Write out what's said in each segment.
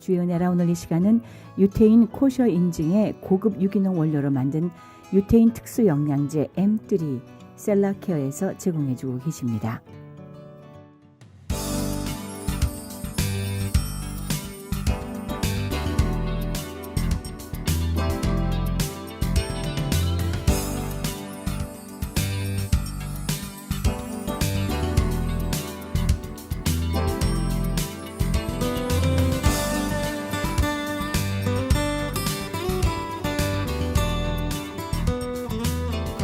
주의 은혜라. 오늘 이 시간은 유태인 코셔 인증의 고급 유기농 원료로 만든 유태인 특수 영양제 M3 셀라케어에서 제공해주고 계십니다.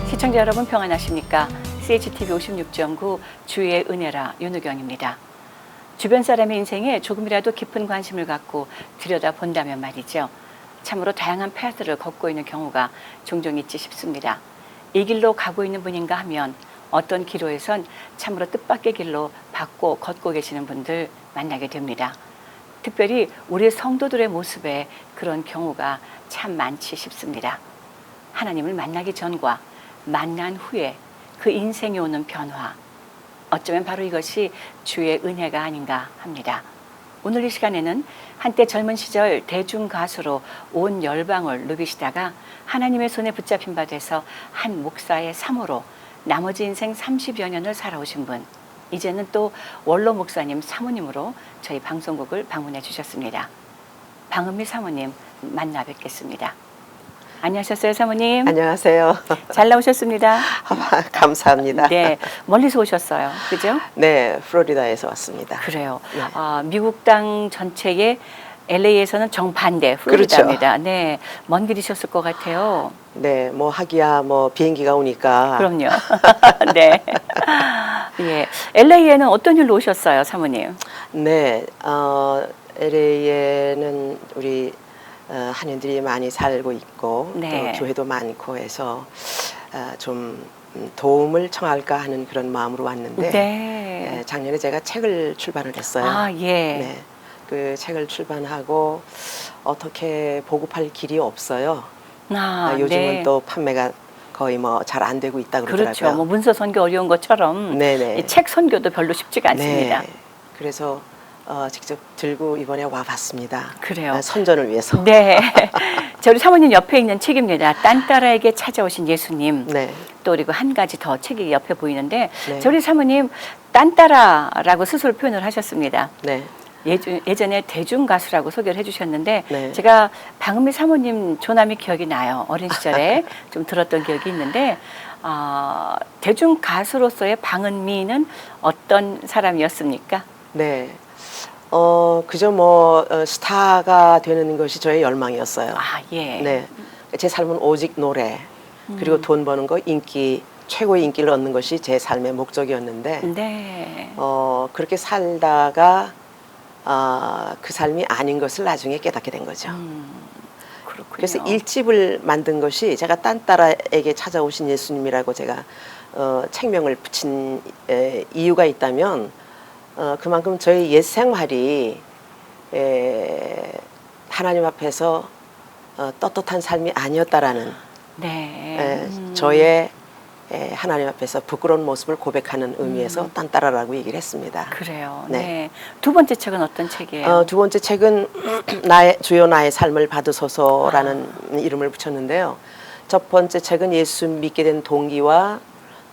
시청자 여러분 평안하십니까? CHTV 56.9 주의 은혜라 윤우경입니다. 주변 사람의 인생에 조금이라도 깊은 관심을 갖고 들여다본다면 말이죠. 참으로 다양한 패스를 걷고 있는 경우가 종종 있지 싶습니다. 이 길로 가고 있는 분인가 하면 어떤 기로에선 참으로 뜻밖의 길로 받고 걷고 계시는 분들 만나게 됩니다. 특별히 우리 성도들의 모습에 그런 경우가 참 많지 싶습니다. 하나님을 만나기 전과 만난 후에 그 인생에 오는 변화, 어쩌면 바로 이것이 주의 은혜가 아닌가 합니다. 오늘 이 시간에는 한때 젊은 시절 대중가수로 온 열방을 누비시다가 하나님의 손에 붙잡힌 바 돼서 한 목사의 사모로 나머지 인생 30여 년을 살아오신 분, 이제는 또 원로 목사님 사모님으로 저희 방송국을 방문해 주셨습니다. 방은미 사모님 만나 뵙겠습니다. 안녕하셨어요, 사모님? 안녕하세요. 잘 나오셨습니다. 감사합니다. 네, 멀리서 오셨어요, 그죠? 네, 플로리다에서 왔습니다. 그래요. 네. 미국 땅 전체의 LA에서는 정반대 플로리다입니다. 그렇죠. 네, 먼 길이셨을 것 같아요. 네, 뭐 하기야 뭐 비행기가 오니까. 그럼요. 네. 예, LA에는 어떤 일로 오셨어요, 사모님? 네, LA에는 우리 한인들이 많이 살고 있고 네. 또 교회도 많고 해서 좀 도움을 청할까 하는 그런 마음으로 왔는데 네. 작년에 제가 책을 출판을 했어요. 아, 예. 네, 그 책을 출판하고 어떻게 보급할 길이 없어요. 요즘은 네. 또 판매가 거의 뭐 잘 안 되고 있다 그러더라고요. 그렇죠. 뭐 문서 선교 어려운 것처럼 네네. 이 책 선교도 별로 쉽지가 않습니다. 네. 그래서 직접 들고 이번에 와봤습니다. 그래요. 선전을 위해서. 네. 저희 사모님 옆에 있는 책입니다. 딴따라에게 찾아오신 예수님. 네. 또 그리고 한 가지 더 책이 옆에 보이는데 네. 저희 사모님 딴따라라고 스스로 표현을 하셨습니다. 네. 예전에 대중가수라고 소개를 해주셨는데 네. 제가 방은미 사모님 조남이 기억이 나요. 어린 시절에 좀 들었던 기억이 있는데 대중가수로서의 방은미는 어떤 사람이었습니까? 네. 그저 뭐 스타가 되는 것이 저의 열망이었어요. 아, 예. 네. 제 삶은 오직 노래 그리고 돈 버는 거, 인기, 최고의 인기를 얻는 것이 제 삶의 목적이었는데 네. 그렇게 살다가 그 삶이 아닌 것을 나중에 깨닫게 된 거죠. 그렇군요. 그래서 일집을 만든 것이 제가 딴따라에게 찾아오신 예수님이라고 제가 책명을 붙인 이유가 있다면 그만큼 저희 옛 생활이 하나님 앞에서 떳떳한 삶이 아니었다라는 네. 저의 하나님 앞에서 부끄러운 모습을 고백하는 의미에서 딴따라라고 얘기를 했습니다. 그래요. 네. 네. 두 번째 책은 어떤 책이에요? 두 번째 책은 주여 나의 삶을 받으소서라는 이름을 붙였는데요. 첫 번째 책은 예수 믿게 된 동기와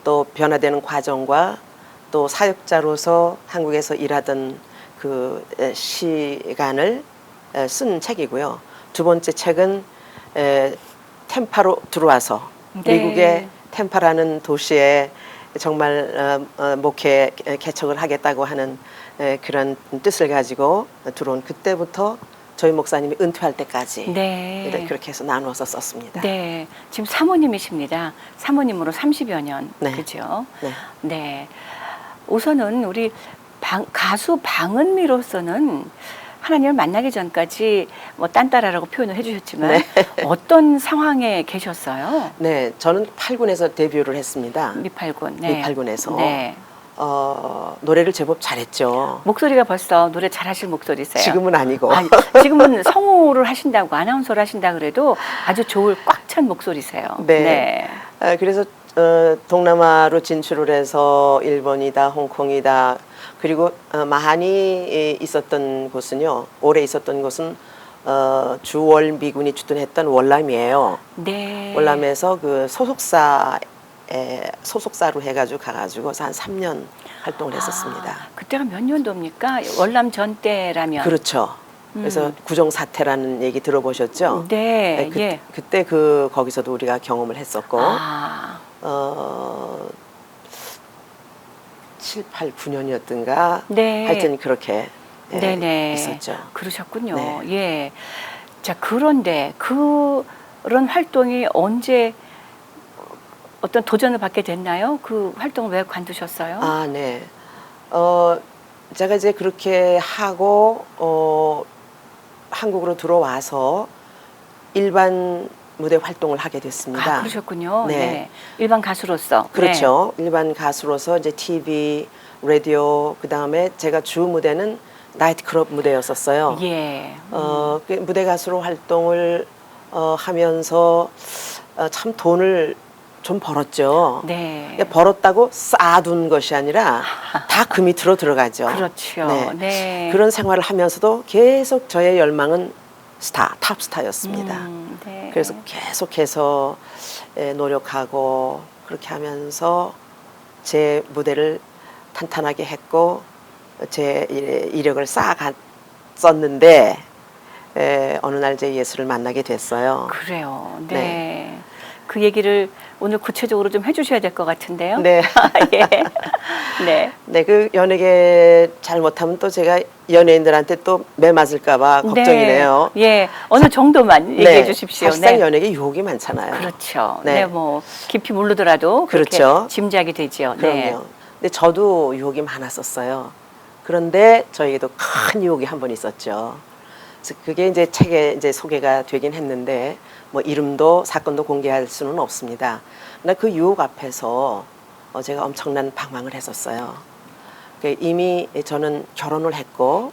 또 변화되는 과정과 또 사역자로서 한국에서 일하던 그 시간을 쓴 책이고요. 두 번째 책은 템파로 들어와서 네. 미국의 템파라는 도시에 정말 목회 개척을 하겠다고 하는 그런 뜻을 가지고 들어온 그때부터 저희 목사님이 은퇴할 때까지 네. 그렇게 해서 나누어서 썼습니다. 네. 지금 사모님이십니다. 사모님으로 30여 년. 네. 그죠? 네. 네. 우선은 우리 가수 방은미로서는 하나님을 만나기 전까지 뭐 딴따라라고 표현을 해주셨지만 네. 어떤 상황에 계셨어요? 네, 저는 8군에서 데뷔를 했습니다. 미팔군. 네. 미팔군에서 네. 노래를 제법 잘했죠. 목소리가 벌써 노래 잘하실 목소리세요. 지금은 아니고. 아니, 지금은 성우를 하신다고 아나운서를 하신다 그래도 아주 좋을 꽉 찬 목소리세요. 네. 그래서 동남아로 진출을 해서 일본이다, 홍콩이다, 그리고 많이 있었던 곳은요. 오래 있었던 곳은 주월 미군이 주둔했던 월남이에요. 네. 월남에서 그 소속사로 해가지고 가가지고 한 3년 활동을 했었습니다. 그때가 몇 년도입니까? 월남 전 때라면. 그렇죠. 그래서 구정사태라는 얘기 들어보셨죠? 네. 예. 그때 거기서도 우리가 경험을 했었고, 7, 8, 9년이었던가 네. 하여튼 그렇게 네네. 있었죠. 그러셨군요. 네. 예. 자, 그런데 그런 활동이 언제 어떤 도전을 받게 됐나요? 그 활동을 왜 관두셨어요? 아, 네. 제가 이제 그렇게 하고 한국으로 들어와서 일반 무대 활동을 하게 됐습니다. 아, 그러셨군요. 네. 네. 일반 가수로서. 그렇죠. 일반 가수로서 이제 TV, 라디오, 그 다음에 제가 주 무대는 나이트클럽 무대였었어요. 네. 예. 그 무대 가수로 활동을 하면서 참 돈을 좀 벌었죠. 네. 벌었다고 쌓아둔 것이 아니라 다 그 밑으로 들어가죠. 그렇죠. 네. 네. 그런 생활을 하면서도 계속 저의 열망은 탑스타였습니다. 네. 그래서 계속해서 노력하고 그렇게 하면서 제 무대를 탄탄하게 했고 제 이력을 쌓아갔었는데 어느 날 제 예수를 만나게 됐어요. 그래요. 네. 네. 그 얘기를 오늘 구체적으로 좀 해주셔야 될 것 같은데요. 네. 예. 네. 네, 그 연예계 잘못하면 또 제가 연예인들한테 또 매 맞을까봐 걱정이네요. 예. 어느 정도만 얘기해 주십시오. 사실상 네. 연예계 유혹이 많잖아요. 그렇죠. 네. 네. 뭐 깊이 모르더라도 그렇게 그렇죠. 짐작이 되죠. 그럼요. 네. 근데 저도 유혹이 많았었어요. 그런데 저에게도 큰 유혹이 한 번 있었죠. 그래서 그게 이제 책에 이제 소개가 되긴 했는데 뭐 이름도 사건도 공개할 수는 없습니다. 그러나 그 유혹 앞에서 제가 엄청난 방황을 했었어요. 이미 저는 결혼을 했고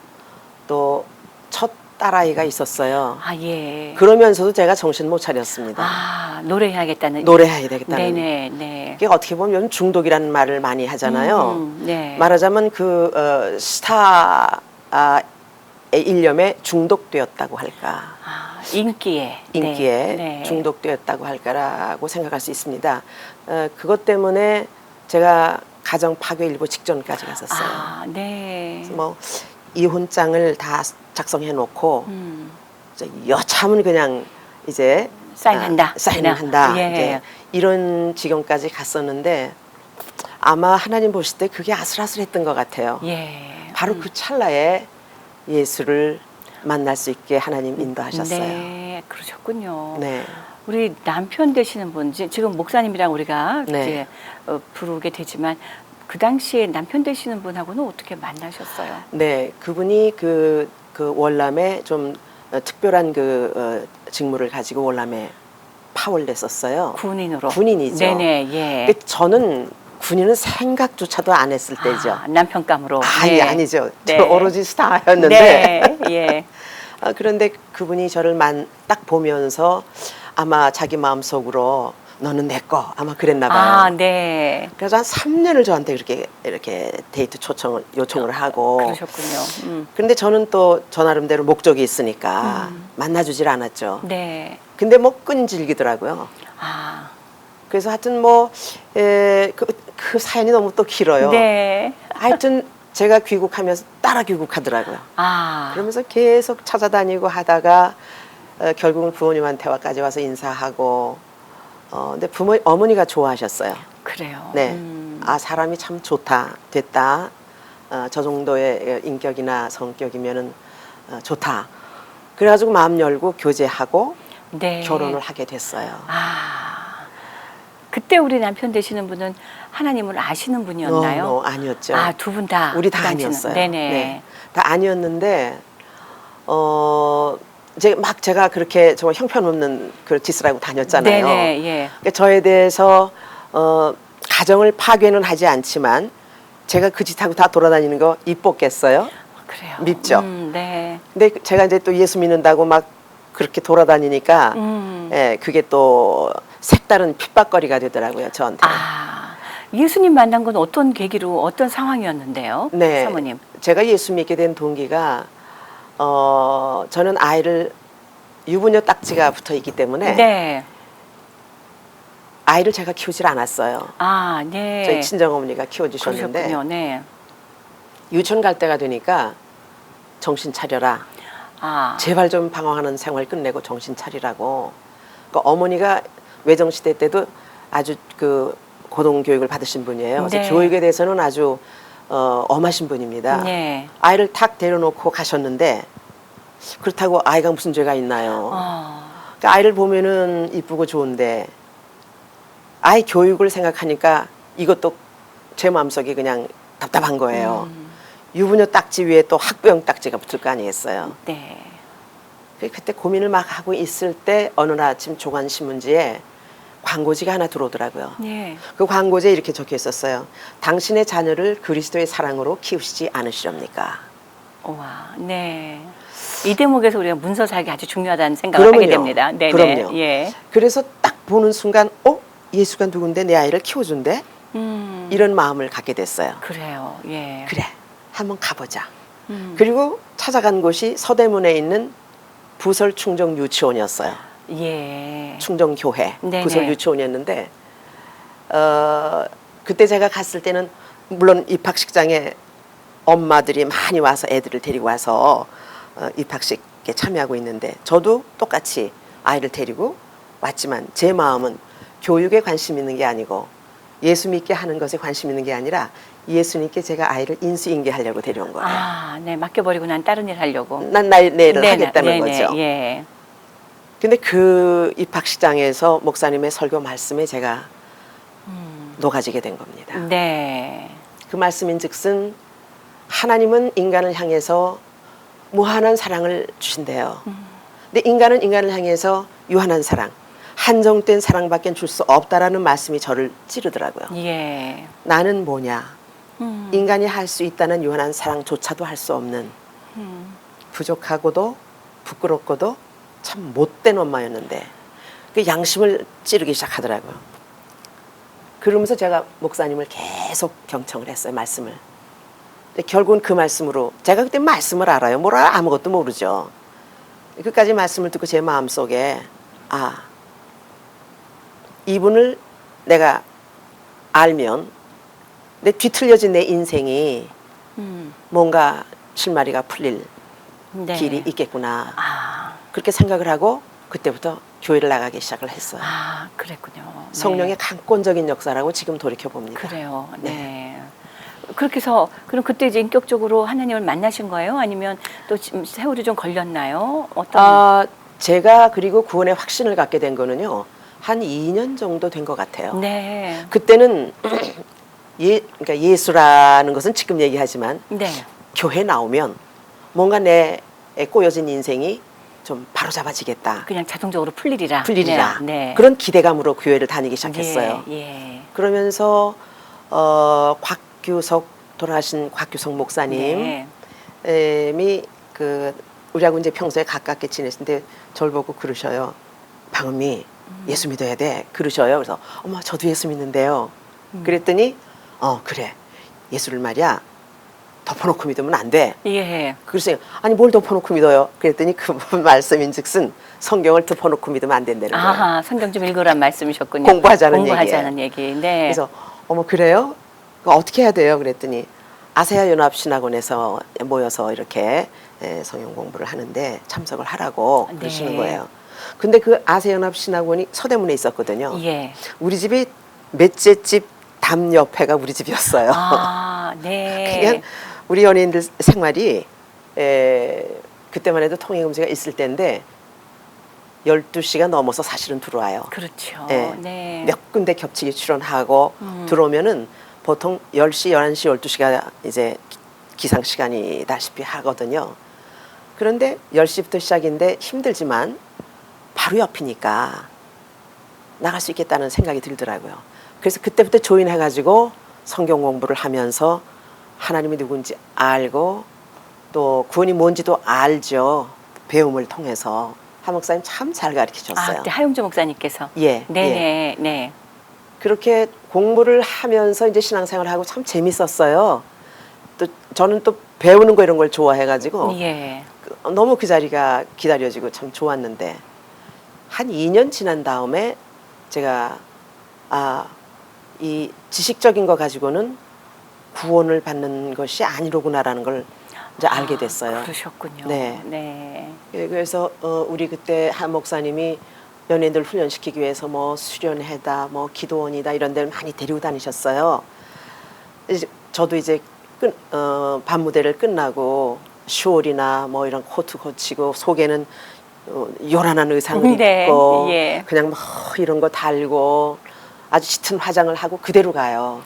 또 첫 딸아이가 있었어요. 아, 예. 그러면서도 제가 정신 못 차렸습니다. 아, 노래해야겠다는. 노래해야 되겠다는. 네네, 네. 그게 어떻게 보면 중독이라는 말을 많이 하잖아요. 네. 말하자면 그 스타의 일념에 중독되었다고 할까. 아, 인기에. 인기에 네. 중독되었다고 할까라고 생각할 수 있습니다. 그것 때문에 제가 가정 파괴 일보 직전까지 갔었어요. 아, 네. 그래서 뭐 이혼장을 다 작성해 놓고 여참은 그냥 이제 사인한다. 사인을 한다. 예. 이제 이런 지경까지 갔었는데 아마 하나님 보실 때 그게 아슬아슬했던 것 같아요. 예. 바로 그 찰나에 예수를 만날 수 있게 하나님 인도하셨어요. 네, 그러셨군요. 네. 우리 남편 되시는 분, 지금 목사님이랑 우리가 네. 이제 부르게 되지만 그 당시에 남편 되시는 분하고는 어떻게 만나셨어요? 네, 그분이 그 월남에 좀 특별한 직무를 가지고 월남에 파월 냈었어요. 군인으로. 군인이죠. 네네, 예. 근데 저는 군인은 생각조차도 안 했을 때죠. 아, 남편감으로. 아니, 아니죠. 네. 저 오로지 스타였는데. 네, 예. 그런데 그분이 저를 딱 보면서 아마 자기 마음속으로 너는 내 거 아마 그랬나 봐요. 아, 네. 그래서 한 3년을 저한테 이렇게 데이트 요청을 하고. 그러셨군요. 그런데 저는 또 저 나름대로 목적이 있으니까 만나주질 않았죠. 네. 근데 뭐 끈질기더라고요. 아, 그래서 하여튼 그 사연이 너무 또 길어요. 네. 하여튼 제가 귀국하면서 따라 귀국하더라고요. 아, 그러면서 계속 찾아다니고 하다가 결국은 부모님한테까지 와서 인사하고 근데 어머니가 좋아하셨어요. 그래요. 네. 아, 사람이 참 됐다. 저 정도의 인격이나 성격이면은 좋다. 그래가지고 마음 열고 교제하고 네. 결혼을 하게 됐어요. 아, 그때 우리 남편 되시는 분은 하나님을 아시는 분이었나요? 아니었죠. 아, 두 분 다. 우리 그 다 당시는. 아니었어요. 네네. 네. 다 아니었는데 제가 그렇게 정말 형편없는 그 짓을 하고 다녔잖아요. 네네, 예. 그러니까 저에 대해서 가정을 파괴는 하지 않지만 제가 그 짓하고 다 돌아다니는 거 이뻤겠어요? 그래요. 밉죠. 네. 근데 제가 이제 또 예수 믿는다고 막 그렇게 돌아다니니까 음. 예, 그게 또 색다른 핍박거리가 되더라고요, 저한테. 아, 예수님 만난 건 어떤 계기로 어떤 상황이었는데요? 네, 사모님. 제가 예수 믿게 된 동기가 저는 아이를 유부녀 딱지가 붙어 있기 때문에 네. 아이를 제가 키우질 않았어요. 아, 네. 저희 친정어머니가 키워주셨는데 그러셨군요. 네. 유치원 갈 때가 되니까 정신 차려라. 아, 제발 좀 방황하는 생활 끝내고 정신 차리라고. 그러니까 어머니가 외정시대 때도 아주 그 고등교육을 받으신 분이에요. 그래서 네. 교육에 대해서는 아주 엄하신 분입니다. 네. 아이를 탁 데려놓고 가셨는데 그렇다고 아이가 무슨 죄가 있나요? 그러니까 아이를 보면은 이쁘고 좋은데 아이 교육을 생각하니까 이것도 제 마음속에 그냥 답답한 거예요. 유부녀 딱지 위에 또 학부형 딱지가 붙을 거 아니겠어요. 네. 그때 고민을 막 하고 있을 때 어느 날 아침 조간신문지에 광고지가 하나 들어오더라고요. 네. 그 광고지에 이렇게 적혀 있었어요. 당신의 자녀를 그리스도의 사랑으로 키우시지 않으시렵니까? 와, 네. 이 대목에서 우리가 문서 살기 아주 중요하다는 생각을 하게 됩니다. 네, 그럼요. 예. 그래서 딱 보는 순간, 예수가 누군데 내 아이를 키워준대? 이런 마음을 갖게 됐어요. 그래요. 예. 그래, 한번 가보자. 그리고 찾아간 곳이 서대문에 있는 부설 충정 유치원이었어요. 예. 충정교회 네네. 부설 유치원이었는데 그때 제가 갔을 때는 물론 입학식장에 엄마들이 많이 와서 애들을 데리고 와서 입학식에 참여하고 있는데 저도 똑같이 아이를 데리고 왔지만 제 마음은 교육에 관심 있는 게 아니고 예수 믿게 하는 것에 관심 있는 게 아니라 예수님께 제가 아이를 인수인계하려고 데려온 거예요. 아, 네. 맡겨버리고 난 다른 일 하려고. 난 내 일을 네네, 하겠다는 네네, 거죠. 예. 근데 그 입학식장에서 목사님의 설교 말씀에 제가 녹아지게 된 겁니다. 네. 그 말씀인즉슨 하나님은 인간을 향해서 무한한 사랑을 주신대요. 근데 인간은 인간을 향해서 유한한 사랑, 한정된 사랑밖에 줄 수 없다라는 말씀이 저를 찌르더라고요. 예. 나는 뭐냐? 인간이 할 수 있다는 유한한 사랑조차도 할 수 없는 부족하고도 부끄럽고도 참 못된 엄마였는데 그 양심을 찌르기 시작하더라고요. 그러면서 제가 목사님을 계속 경청을 했어요. 말씀을. 근데 결국은 그 말씀으로 제가 그때 말씀을 알아요. 뭘 알아? 아무것도 모르죠. 끝까지 말씀을 듣고 제 마음속에 이분을 내가 알면 내 뒤틀려진 내 인생이 뭔가 실마리가 풀릴 네. 길이 있겠구나. 아, 그렇게 생각을 하고 그때부터 교회를 나가기 시작을 했어요. 아, 그랬군요. 네. 성령의 강권적인 역사라고 지금 돌이켜 봅니다. 그래요. 네. 그렇게 해서 그럼 그때 이제 인격적으로 하나님을 만나신 거예요? 아니면 또 지금 세월이 좀 걸렸나요? 어떤? 제가 그리고 구원의 확신을 갖게 된 거는요. 한 2년 정도 된 것 같아요. 네. 그때는 그러니까 예수라는 것은 지금 얘기하지만 네. 교회 나오면 뭔가 내 꼬여진 인생이 좀 바로잡아지겠다. 그냥 자동적으로 풀리리라. 풀리리라. 네. 네. 그런 기대감으로 교회를 다니기 시작했어요. 예. 예. 그러면서 돌아가신 곽규석 목사님이 네. 우리하고 이제 평소에 가깝게 지내시는데 저를 보고 그러셔요. 방음이 예수 믿어야 돼. 그러셔요. 그래서 엄마 저도 예수 믿는데요. 그랬더니 그래. 예수를 말이야. 덮어놓고 믿으면 안 돼. 예. 그러세요. 아니 뭘 덮어놓고 믿어요? 그랬더니 그 말씀인즉슨 성경을 덮어놓고 믿으면 안 된다는 거예요. 아하, 성경 좀 읽으란 말씀이셨군요. 공부하자는 얘기. 네. 그래서 그래요? 그거 어떻게 해야 돼요? 그랬더니 아세아 연합 신학원에서 모여서 이렇게 성경 공부를 하는데 참석을 하라고 그러시는 네. 거예요. 근데 그 아세아 연합 신학원이 서대문에 있었거든요. 예. 우리 집이 넷째 집 담 옆에가 우리 집이었어요. 아, 네. 그냥 우리 연예인들 생활이 그때만 해도 통행금지가 있을 때인데 12시가 넘어서 사실은 들어와요. 그렇죠. 예. 네. 몇 군데 겹치게 출연하고 들어오면은 보통 10시, 11시, 12시가 이제 기상 시간이다시피 하거든요. 그런데 10시부터 시작인데 힘들지만 바로 옆이니까 나갈 수 있겠다는 생각이 들더라고요. 그래서 그때부터 조인해가지고 성경 공부를 하면서 하나님이 누군지 알고 또 구원이 뭔지도 알죠. 배움을 통해서. 한 목사님 참 잘 가르치셨어요. 그때 하용조 목사님께서. 예, 네네, 네. 그렇게 공부를 하면서 이제 신앙생활을 하고 참 재밌었어요. 또 저는 또 배우는 거 이런 걸 좋아해가지고 예. 너무 그 자리가 기다려지고 참 좋았는데 한 2년 지난 다음에 제가 이 지식적인 거 가지고는 구원을 받는 것이 아니로구나라는 걸 이제 알게 됐어요. 그러셨군요. 네. 네. 예, 그래서 우리 그때 한 목사님이 연예인들 훈련시키기 위해서 뭐 수련회다, 뭐 기도원이다 이런 데를 많이 데리고 다니셨어요. 이제 저도 이제 밤무대를 끝나고 슈올이나 뭐 이런 코트 거치고 속에는 요란한 의상을 네, 입고 예. 그냥 뭐 이런 거 달고 아주 짙은 화장을 하고 그대로 가요.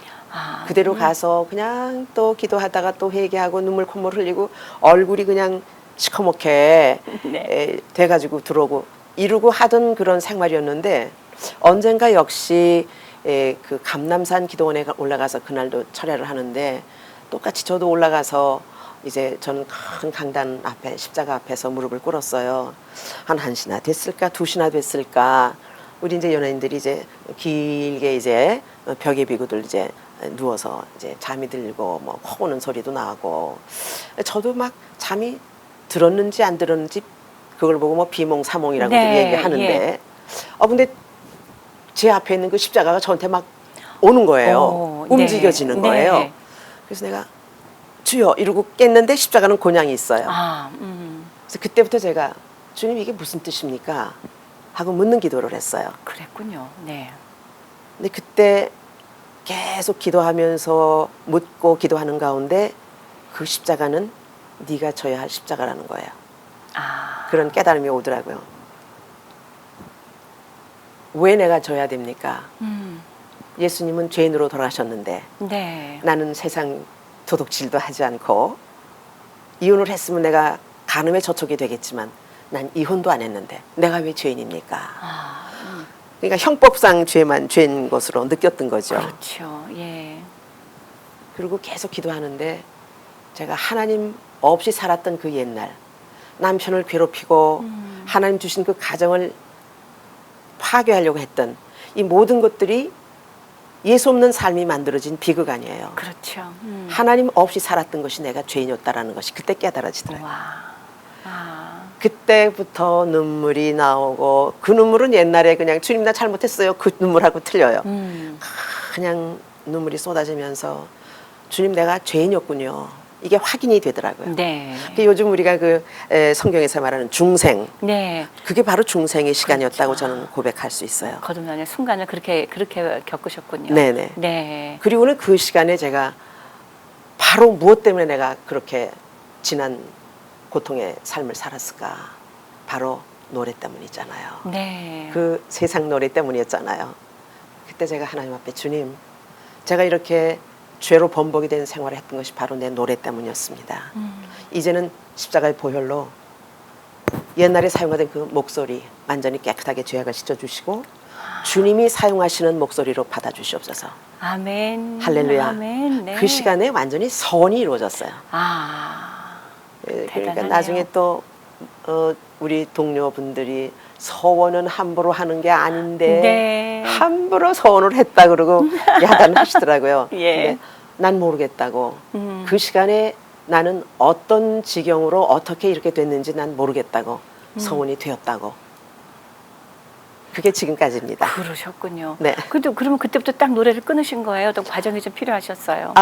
그대로 가서 그냥 또 기도하다가 또 회개하고 눈물 콧물 흘리고 얼굴이 그냥 시커멓게 네. 돼가지고 들어오고 이러고 하던 그런 생활이었는데 언젠가 역시 그 감남산 기도원에 올라가서 그날도 철야를 하는데 똑같이 저도 올라가서 이제 저는 큰 강단 앞에 십자가 앞에서 무릎을 꿇었어요. 한 1시나 됐을까 2시나 됐을까 우리 이제 연예인들이 이제 길게 이제 벽에 비고들 이제 누워서 이제 잠이 들고 뭐 코 고는 소리도 나고 저도 막 잠이 들었는지 안 들었는지 그걸 보고 뭐 비몽사몽이라고 네, 얘기하는데 예. 근데 제 앞에 있는 그 십자가가 저한테 막 오는 거예요. 네. 움직여지는 거예요. 네. 그래서 내가 주여 이러고 깼는데 십자가는 곤양이 있어요. 그래서 그때부터 제가 주님 이게 무슨 뜻입니까? 하고 묻는 기도를 했어요. 그랬군요. 네. 근데 그때 계속 기도하면서 묻고 기도하는 가운데 그 십자가는 네가 져야 할 십자가라는 거예요. 그런 깨달음이 오더라고요. 왜 내가 져야 됩니까? 예수님은 죄인으로 돌아가셨는데 네. 나는 세상 도둑질도 하지 않고 이혼을 했으면 내가 간음에 저촉이 되겠지만 난 이혼도 안 했는데 내가 왜 죄인입니까? 그러니까 형법상 죄인 것으로 느꼈던 거죠. 그렇죠. 예. 그리고 계속 기도하는데 제가 하나님 없이 살았던 그 옛날 남편을 괴롭히고 하나님 주신 그 가정을 파괴하려고 했던 이 모든 것들이 예수 없는 삶이 만들어진 비극 아니에요. 그렇죠. 하나님 없이 살았던 것이 내가 죄인이었다라는 것이 그때 깨달아지더라고요. 와. 그때부터 눈물이 나오고 그 눈물은 옛날에 그냥 주님 나 잘못했어요. 그 눈물하고 틀려요. 그냥 눈물이 쏟아지면서 주님 내가 죄인이었군요. 이게 확인이 되더라고요. 네. 요즘 우리가 그 성경에서 말하는 중생 네. 그게 바로 중생의 시간이었다고 그렇죠. 저는 고백할 수 있어요. 거듭나는 순간을 그렇게 겪으셨군요. 네네. 네. 그리고는 그 시간에 제가 바로 무엇 때문에 내가 그렇게 지난 고통의 삶을 살았을까? 바로 노래 때문이잖아요. 네. 그 세상 노래 때문이었잖아요. 그때 제가 하나님 앞에 주님, 제가 이렇게 죄로 번복이 된 생활을 했던 것이 바로 내 노래 때문이었습니다. 이제는 십자가의 보혈로 옛날에 사용하던 그 목소리 완전히 깨끗하게 죄악을 씻어주시고 주님이 사용하시는 목소리로 받아주시옵소서. 아멘. 할렐루야. 아멘. 네. 그 시간에 완전히 선이 이루어졌어요. 그러니까 대단하네요. 나중에 또 우리 동료분들이 서원은 함부로 하는 게 아닌데 네. 함부로 서원을 했다 그러고 야단하시더라고요. 예. 근데 난 모르겠다고. 그 시간에 나는 어떤 지경으로 어떻게 이렇게 됐는지 난 모르겠다고. 서원이 되었다고. 그게 지금까지입니다. 그러셨군요. 네. 그러면 그때부터 딱 노래를 끊으신 거예요? 어떤 과정이 좀 필요하셨어요?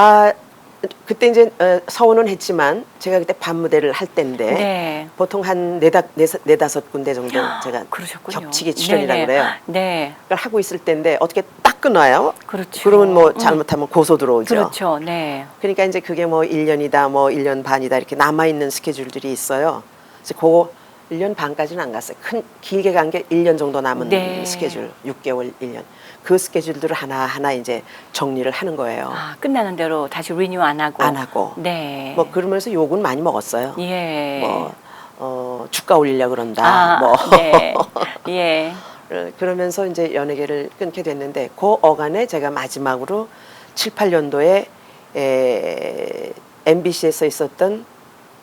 그때 이제 서원은 했지만 제가 그때 밤무대를 할 때인데 네. 보통 한 네다섯 군데 정도 제가 그러셨군요. 겹치기 출연이라고 네네. 그래요. 네. 그걸 하고 있을 때인데 어떻게 딱 끊어요? 그렇죠. 그러면 뭐 잘못하면 고소 들어오죠. 그렇죠. 네. 그러니까 이제 그게 뭐 1년이다 뭐 1년 반이다 이렇게 남아있는 스케줄들이 있어요. 그래서 그거 1년 반까지는 안 갔어요. 길게 간 게 1년 정도 남은 네. 스케줄, 6개월, 1년. 그 스케줄들을 하나하나 이제 정리를 하는 거예요. 끝나는 대로 다시 리뉴 안 하고. 안 하고. 네. 뭐 그러면서 욕은 많이 먹었어요. 예. 뭐 주가 올리려고 그런다. 뭐 네. 예. 그러면서 이제 연예계를 끊게 됐는데 그 어간에 제가 마지막으로 7, 8년도에 MBC에서 있었던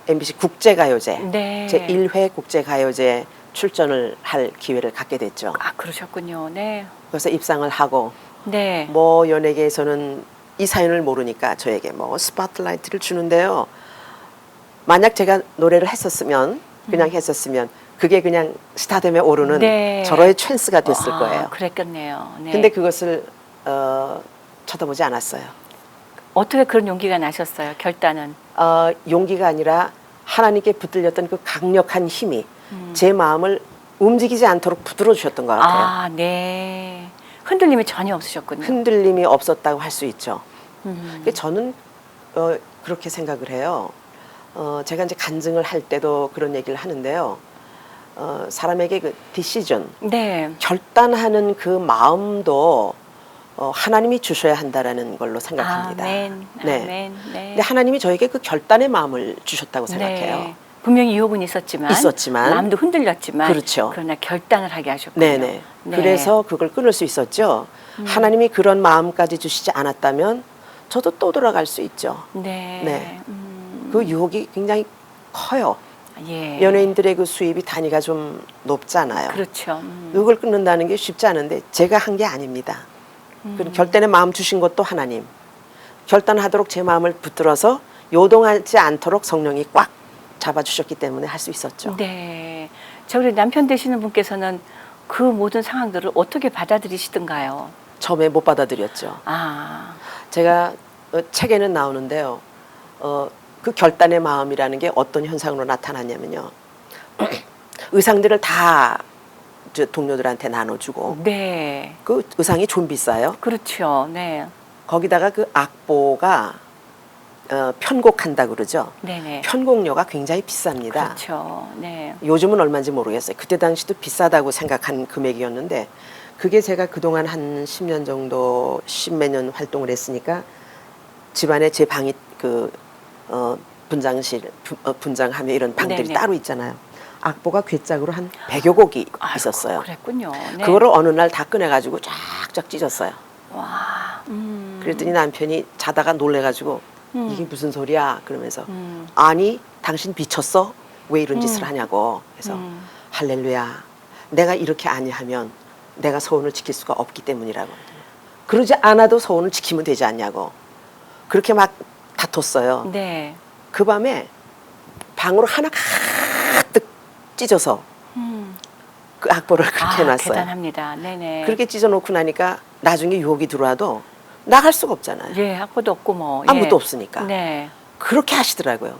MBC 국제가요제 네. 제1회 국제가요제 출전을 할 기회를 갖게 됐죠. 아, 그러셨군요. 네. 그래서 입상을 하고 네. 뭐 연예계에서는 이 사연을 모르니까 저에게 뭐 스포트라이트를 주는데요. 만약 제가 노래를 했었으면 그냥 했었으면 그게 그냥 스타덤에 오르는 네. 저로의 찬스가 됐을 거예요. 그랬겠네요. 네. 근데 그것을 쳐다보지 않았어요. 어떻게 그런 용기가 나셨어요? 결단은. 용기가 아니라 하나님께 붙들렸던 그 강력한 힘이 제 마음을 움직이지 않도록 붙들어 주셨던 것 같아요. 아, 네. 흔들림이 전혀 없으셨군요. 흔들림이 없었다고 할 수 있죠. 음. 근데 저는 그렇게 생각을 해요. 제가 이제 간증을 할 때도 그런 얘기를 하는데요. 사람에게 그 디시전, 네. 결단하는 그 마음도 하나님이 주셔야 한다라는 걸로 생각합니다. 아멘. 네. 아멘. 네. 근데 하나님이 저에게 그 결단의 마음을 주셨다고 생각해요. 네. 분명히 유혹은 있었지만, 마음도 흔들렸지만, 그렇죠. 그러나 결단을 하게 하셨군요. 네네. 네. 그래서 그걸 끊을 수 있었죠. 하나님이 그런 마음까지 주시지 않았다면 저도 또 돌아갈 수 있죠. 네. 네. 그 유혹이 굉장히 커요. 예. 연예인들의 그 수입이 단위가 좀 높잖아요. 그렇죠. 그걸 끊는다는 게 쉽지 않은데 제가 한 게 아닙니다. 그 결단의 마음 주신 것도 하나님. 결단하도록 제 마음을 붙들어서 요동하지 않도록 성령이 꽉 잡아주셨기 때문에 할 수 있었죠. 네. 우리 남편 되시는 분께서는 그 모든 상황들을 어떻게 받아들이시던가요? 처음에 못 받아들였죠. 아, 제가 책에는 나오는데요. 그 결단의 마음이라는 게 어떤 현상으로 나타났냐면요. 의상들을 다 저 동료들한테 나눠주고 네. 그 의상이 좀 비싸요. 그렇죠. 네. 거기다가 그 악보가 편곡한다 그러죠. 네네. 편곡료가 굉장히 비쌉니다. 그렇죠. 네. 요즘은 얼마인지 모르겠어요. 그때 당시도 비싸다고 생각한 금액이었는데 그게 제가 그동안 한 10년 정도 10몇 년 활동을 했으니까 집안에 제 방이 분장실 분장하며 이런 방들이 네네. 따로 있잖아요. 악보가 괴짝으로 한 100여 곡이 아이고, 있었어요. 그랬군요. 네. 그거를 어느 날 다 꺼내가지고 쫙쫙 찢었어요. 와. 그랬더니 남편이 자다가 놀래가지고 이게 무슨 소리야 그러면서 음. 아니 당신 미쳤어? 왜 이런 짓을 하냐고. 그래서 할렐루야, 내가 이렇게 아니하면 내가 소원을 지킬 수가 없기 때문이라고. 그러지 않아도 소원을 지키면 되지 않냐고. 그렇게 막 다퉜어요. 네. 그 밤에 방으로 하나 가득 찢어서 그 악보를 그렇게 해놨어요. 대단합니다. 네네. 그렇게 찢어놓고 나니까 나중에 유혹이 들어와도 나갈 수가 없잖아요. 예, 학교도 없고 뭐. 아무것도 예. 없으니까. 네. 그렇게 하시더라고요.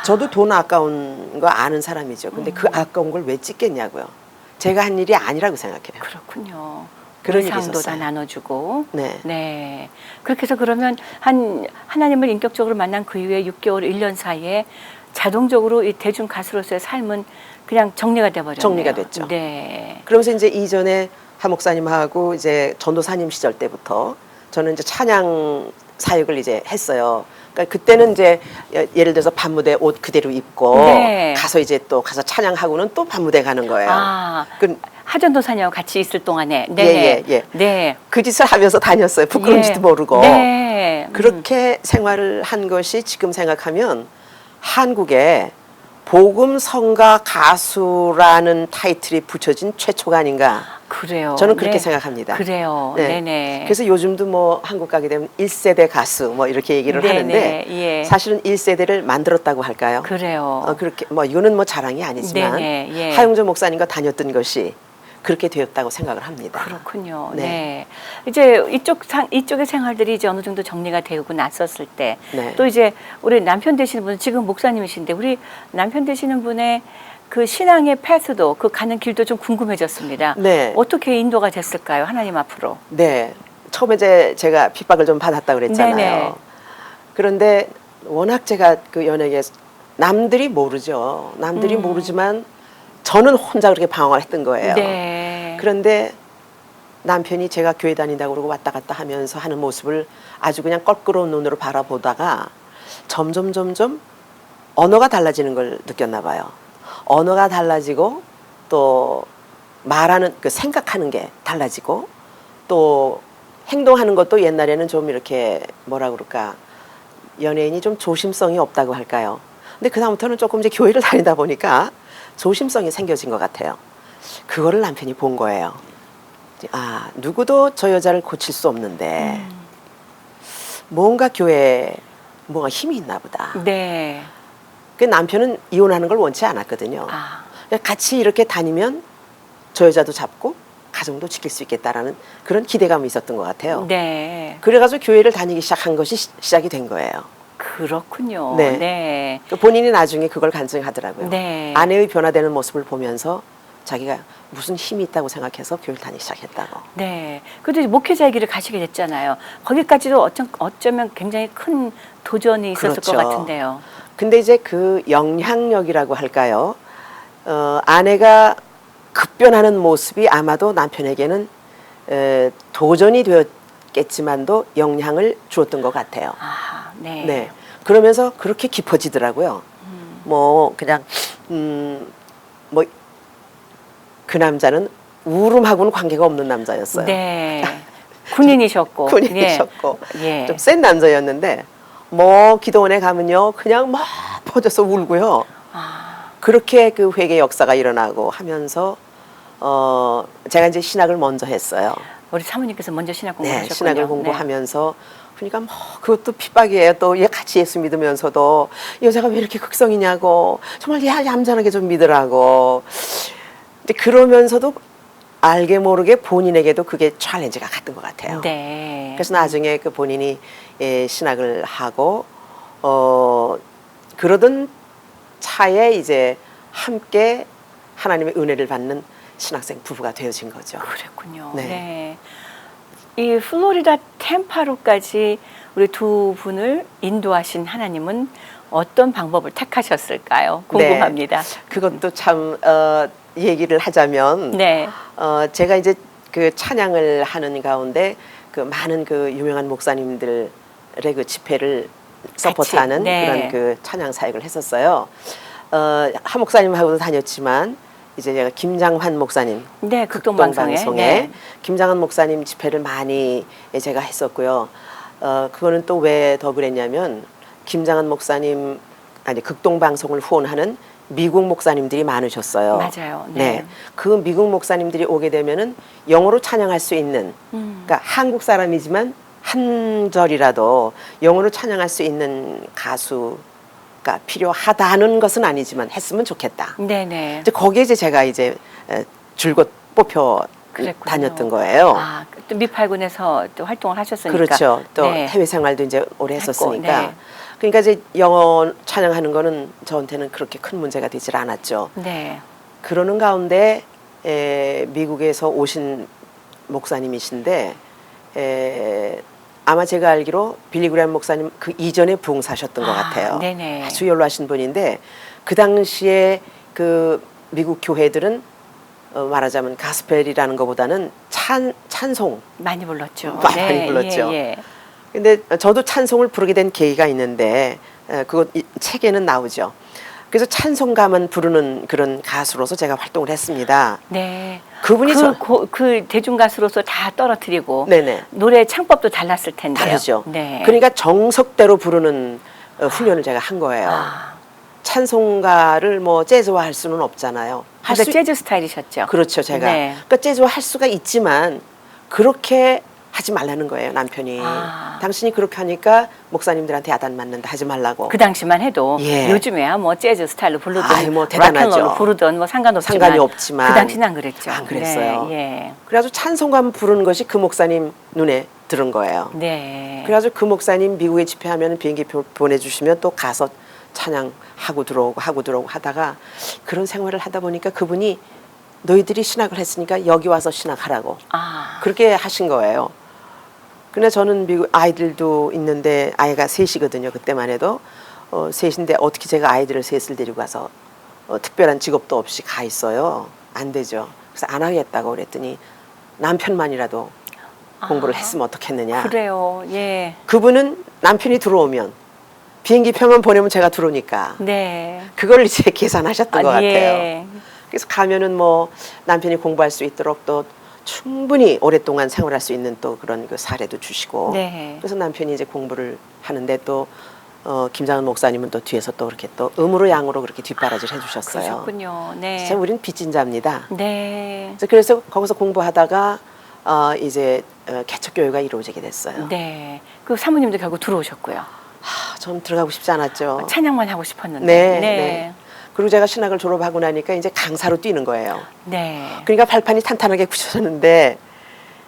저도 돈 아까운 거 아는 사람이죠. 근데 그 아까운 걸 왜 찍겠냐고요. 제가 한 일이 아니라고 생각해요. 그렇군요. 그런 일이 의상도 다 있었어요. 나눠주고. 네. 네. 그렇게 해서 그러면 하나님을 인격적으로 만난 그 이후에 6개월, 1년 사이에 자동적으로 이 대중 가수로서의 삶은 그냥 정리가 돼버렸네요. 정리가 됐죠. 네. 그러면서 이제 이전에 하 목사님하고 이제 전도사님 시절 때부터 저는 이제 찬양 사역을 이제 했어요. 그러니까 그때는 이제 예를 들어서 밤무대 옷 그대로 입고 네. 가서 이제 또 가서 찬양하고는 또 밤무대 가는 거예요. 아, 그, 하전도사님하고 같이 있을 동안에. 네네. 예, 예. 네. 그 짓을 하면서 다녔어요. 부끄러운지도 예. 모르고. 네. 그렇게 생활을 한 것이 지금 생각하면 한국에 복음 성가 가수라는 타이틀이 붙여진 최초가 아닌가. 그래요. 저는 그렇게 네. 생각합니다. 그래요. 네. 네네. 그래서 요즘도 뭐 한국 가게 되면 1세대 가수 뭐 이렇게 얘기를 네네. 하는데 예. 사실은 1세대를 만들었다고 할까요? 그래요. 그렇게 뭐 이거는 뭐 자랑이 아니지만 네네. 예. 하용조 목사님과 다녔던 것이 그렇게 되었다고 생각을 합니다. 그렇군요. 네. 네. 이제 이쪽의 생활들이 이제 어느 정도 정리가 되고 났었을 때, 네. 또 이제 우리 남편 되시는 분은 지금 목사님이신데, 우리 남편 되시는 분의 그 신앙의 패스도, 그 가는 길도 좀 궁금해졌습니다. 네. 어떻게 인도가 됐을까요? 하나님 앞으로. 네. 처음에 제가 핍박을 좀 받았다고 그랬잖아요. 네네. 그런데 워낙 제가 그 연예계 남들이 모르죠. 남들이 모르지만 저는 혼자 그렇게 방황을 했던 거예요. 네. 그런데 남편이 제가 교회 다닌다고 그러고 왔다 갔다 하면서 하는 모습을 아주 그냥 껄끄러운 눈으로 바라보다가 점점 언어가 달라지는 걸 느꼈나 봐요. 언어가 달라지고 또 말하는 그 생각하는 게 달라지고 또 행동하는 것도 옛날에는 좀 이렇게 뭐라 그럴까 연예인이 좀 조심성이 없다고 할까요? 근데 그다음부터는 조금 이제 교회를 다니다 보니까 조심성이 생겨진 것 같아요. 그거를 남편이 본 거예요. 아, 누구도 저 여자를 고칠 수 없는데 뭔가 교회에 뭔가 힘이 있나 보다. 네. 그 남편은 이혼하는 걸 원치 않았거든요. 아, 같이 이렇게 다니면 저 여자도 잡고 가정도 지킬 수 있겠다라는 그런 기대감이 있었던 것 같아요. 네. 그래가지고 교회를 다니기 시작한 것이 시작이 된 거예요. 그렇군요. 네. 네. 본인이 나중에 그걸 간증하더라고요. 네. 아내의 변화되는 모습을 보면서 자기가 무슨 힘이 있다고 생각해서 교회를 다니기 시작했다고. 네. 그래도 이제 목회자의 길을 가시게 됐잖아요. 거기까지도 어쩌면 굉장히 큰 도전이 있었을 그렇죠. 것 같은데요. 근데 이제 그 영향력이라고 할까요? 아내가 급변하는 모습이 아마도 남편에게는 도전이 되었겠지만도 영향을 주었던 것 같아요. 아, 네. 네. 그러면서 그렇게 깊어지더라고요. 뭐 그냥 뭐 그 남자는 울음하고는 관계가 없는 남자였어요. 네. 군인이셨고. 군인이셨고 예. 좀 센 남자였는데 뭐 기도원에 가면요 그냥 막 퍼져서 울고요. 아, 그렇게 그 회개 역사가 일어나고 하면서 제가 이제 신학을 먼저 했어요. 우리 사모님께서 먼저 신학 네, 공부하셨군요. 신학을 공부하면서 그러니까 뭐 그것도 핍박이에요. 또 얘 같이 예수 믿으면서도 이 여자가 왜 이렇게 극성이냐고 정말 얌전하게 좀 믿으라고. 근데 그러면서도 알게 모르게 본인에게도 그게 챌린지가 갔던 것 같아요. 네. 그래서 나중에 그 본인이 신학을 하고 그러던 차에 이제 함께 하나님의 은혜를 받는 신학생 부부가 되어진 거죠. 그랬군요. 네. 네. 이 플로리다 템파로까지 우리 두 분을 인도하신 하나님은 어떤 방법을 택하셨을까요? 궁금합니다. 그것도 참 얘기를 하자면 네. 제가 이제 그 찬양을 하는 가운데 그 많은 그 유명한 목사님들의 그 집회를 서포트하는 네. 그런 그 찬양 사역을 했었어요. 한 목사님하고도 다녔지만 이제 제가 김장환 목사님 네, 극동방송에. 네. 김장환 목사님 집회를 많이 제가 했었고요. 그거는 또 왜 더 그랬냐면 김장환 목사님 아니 극동방송을 후원하는 미국 목사님들이 많으셨어요. 맞아요. 네. 네. 그 미국 목사님들이 오게 되면은 영어로 찬양할 수 있는 그러니까 한국 사람이지만 한 절이라도 영어로 찬양할 수 있는 가수가 필요하다는 것은 아니지만 했으면 좋겠다. 네네. 이제 거기에 이제 제가 이제 줄곧 뽑혀 그랬군요. 다녔던 거예요. 아, 또 미팔군에서 또 활동을 하셨으니까. 그렇죠. 또 네. 해외 생활도 이제 오래 했고, 했었으니까. 네. 그러니까 이제 영어 찬양하는 거는 저한테는 그렇게 큰 문제가 되질 않았죠. 네. 그러는 가운데 미국에서 오신 목사님이신데 아마 제가 알기로 빌리 그레이엄 목사님 그 이전에 부흥사셨던 것 같아요. 네네. 아주 연로하신 분인데 그 당시에 그 미국 교회들은 말하자면 가스펠이라는 것보다는 찬송 많이 불렀죠. 많이 불렀죠. 예, 예. 근데 저도 찬송을 부르게 된 계기가 있는데 그거 책에는 나오죠. 그래서 찬송가만 부르는 그런 가수로서 제가 활동을 했습니다. 네. 그분이 그 대중 가수로서 다 떨어뜨리고 네네. 노래 창법도 달랐을 텐데요. 다르죠. 네. 그러니까 정석대로 부르는 훈련을 제가 한 거예요. 아, 찬송가를 뭐 재즈화 할 수는 없잖아요. 근데 재즈 스타일이셨죠. 그렇죠, 제가. 네. 그러니까 재즈화 할 수가 있지만 그렇게 하지 말라는 거예요, 남편이. 아. 당신이 그렇게 하니까 목사님들한테 야단 맞는다 하지 말라고. 그 당시만 해도 예. 요즘에야 뭐 재즈 스타일로 부르든 아이, 뭐 대단하죠. 락앤롤로 부르든 뭐 상관없지만 상관이 없지만 그 당시는 안 그랬죠. 안 그랬어요. 네. 그래가지고 찬송가 부르는 것이 그 목사님 눈에 들은 거예요. 예. 네. 그래가지고 그 목사님 미국에 집회하면 비행기 보내주시면 또 가서 찬양하고 들어오고 하다가 그런 생활을 하다 보니까 그분이 너희들이 신학을 했으니까 여기 와서 신학하라고 아, 그렇게 하신 거예요. 근데 저는 미국 아이들도 있는데 아이가 셋이거든요. 그때만 해도 셋인데 어떻게 제가 아이들을 셋을 데리고 가서 특별한 직업도 없이 가 있어요. 안 되죠. 그래서 안 하겠다고 그랬더니 남편만이라도 공부를 했으면 어떻겠느냐. 그래요. 예. 그분은 남편이 들어오면 비행기 표만 보내면 제가 들어오니까 네. 그걸 이제 계산하셨던 것 같아요. 예. 그래서 가면은 뭐 남편이 공부할 수 있도록 또 충분히 오랫동안 생활할 수 있는 또 그런 그 사례도 주시고 네. 그래서 남편이 이제 공부를 하는데 또 김장은 목사님은 또 뒤에서 또 그렇게 또 음으로 양으로 그렇게 뒷바라지를 해주셨어요. 그러셨군요. 네. 진짜 우린 빚진 자입니다. 네. 그래서 거기서 공부하다가 이제 개척교회가 이루어지게 됐어요. 네. 그 사모님도 결국 들어오셨고요. 전 들어가고 싶지 않았죠. 찬양만 하고 싶었는데. 네, 네. 네. 그리고 제가 신학을 졸업하고 나니까 이제 강사로 뛰는 거예요. 네. 그러니까 발판이 탄탄하게 굳혀졌는데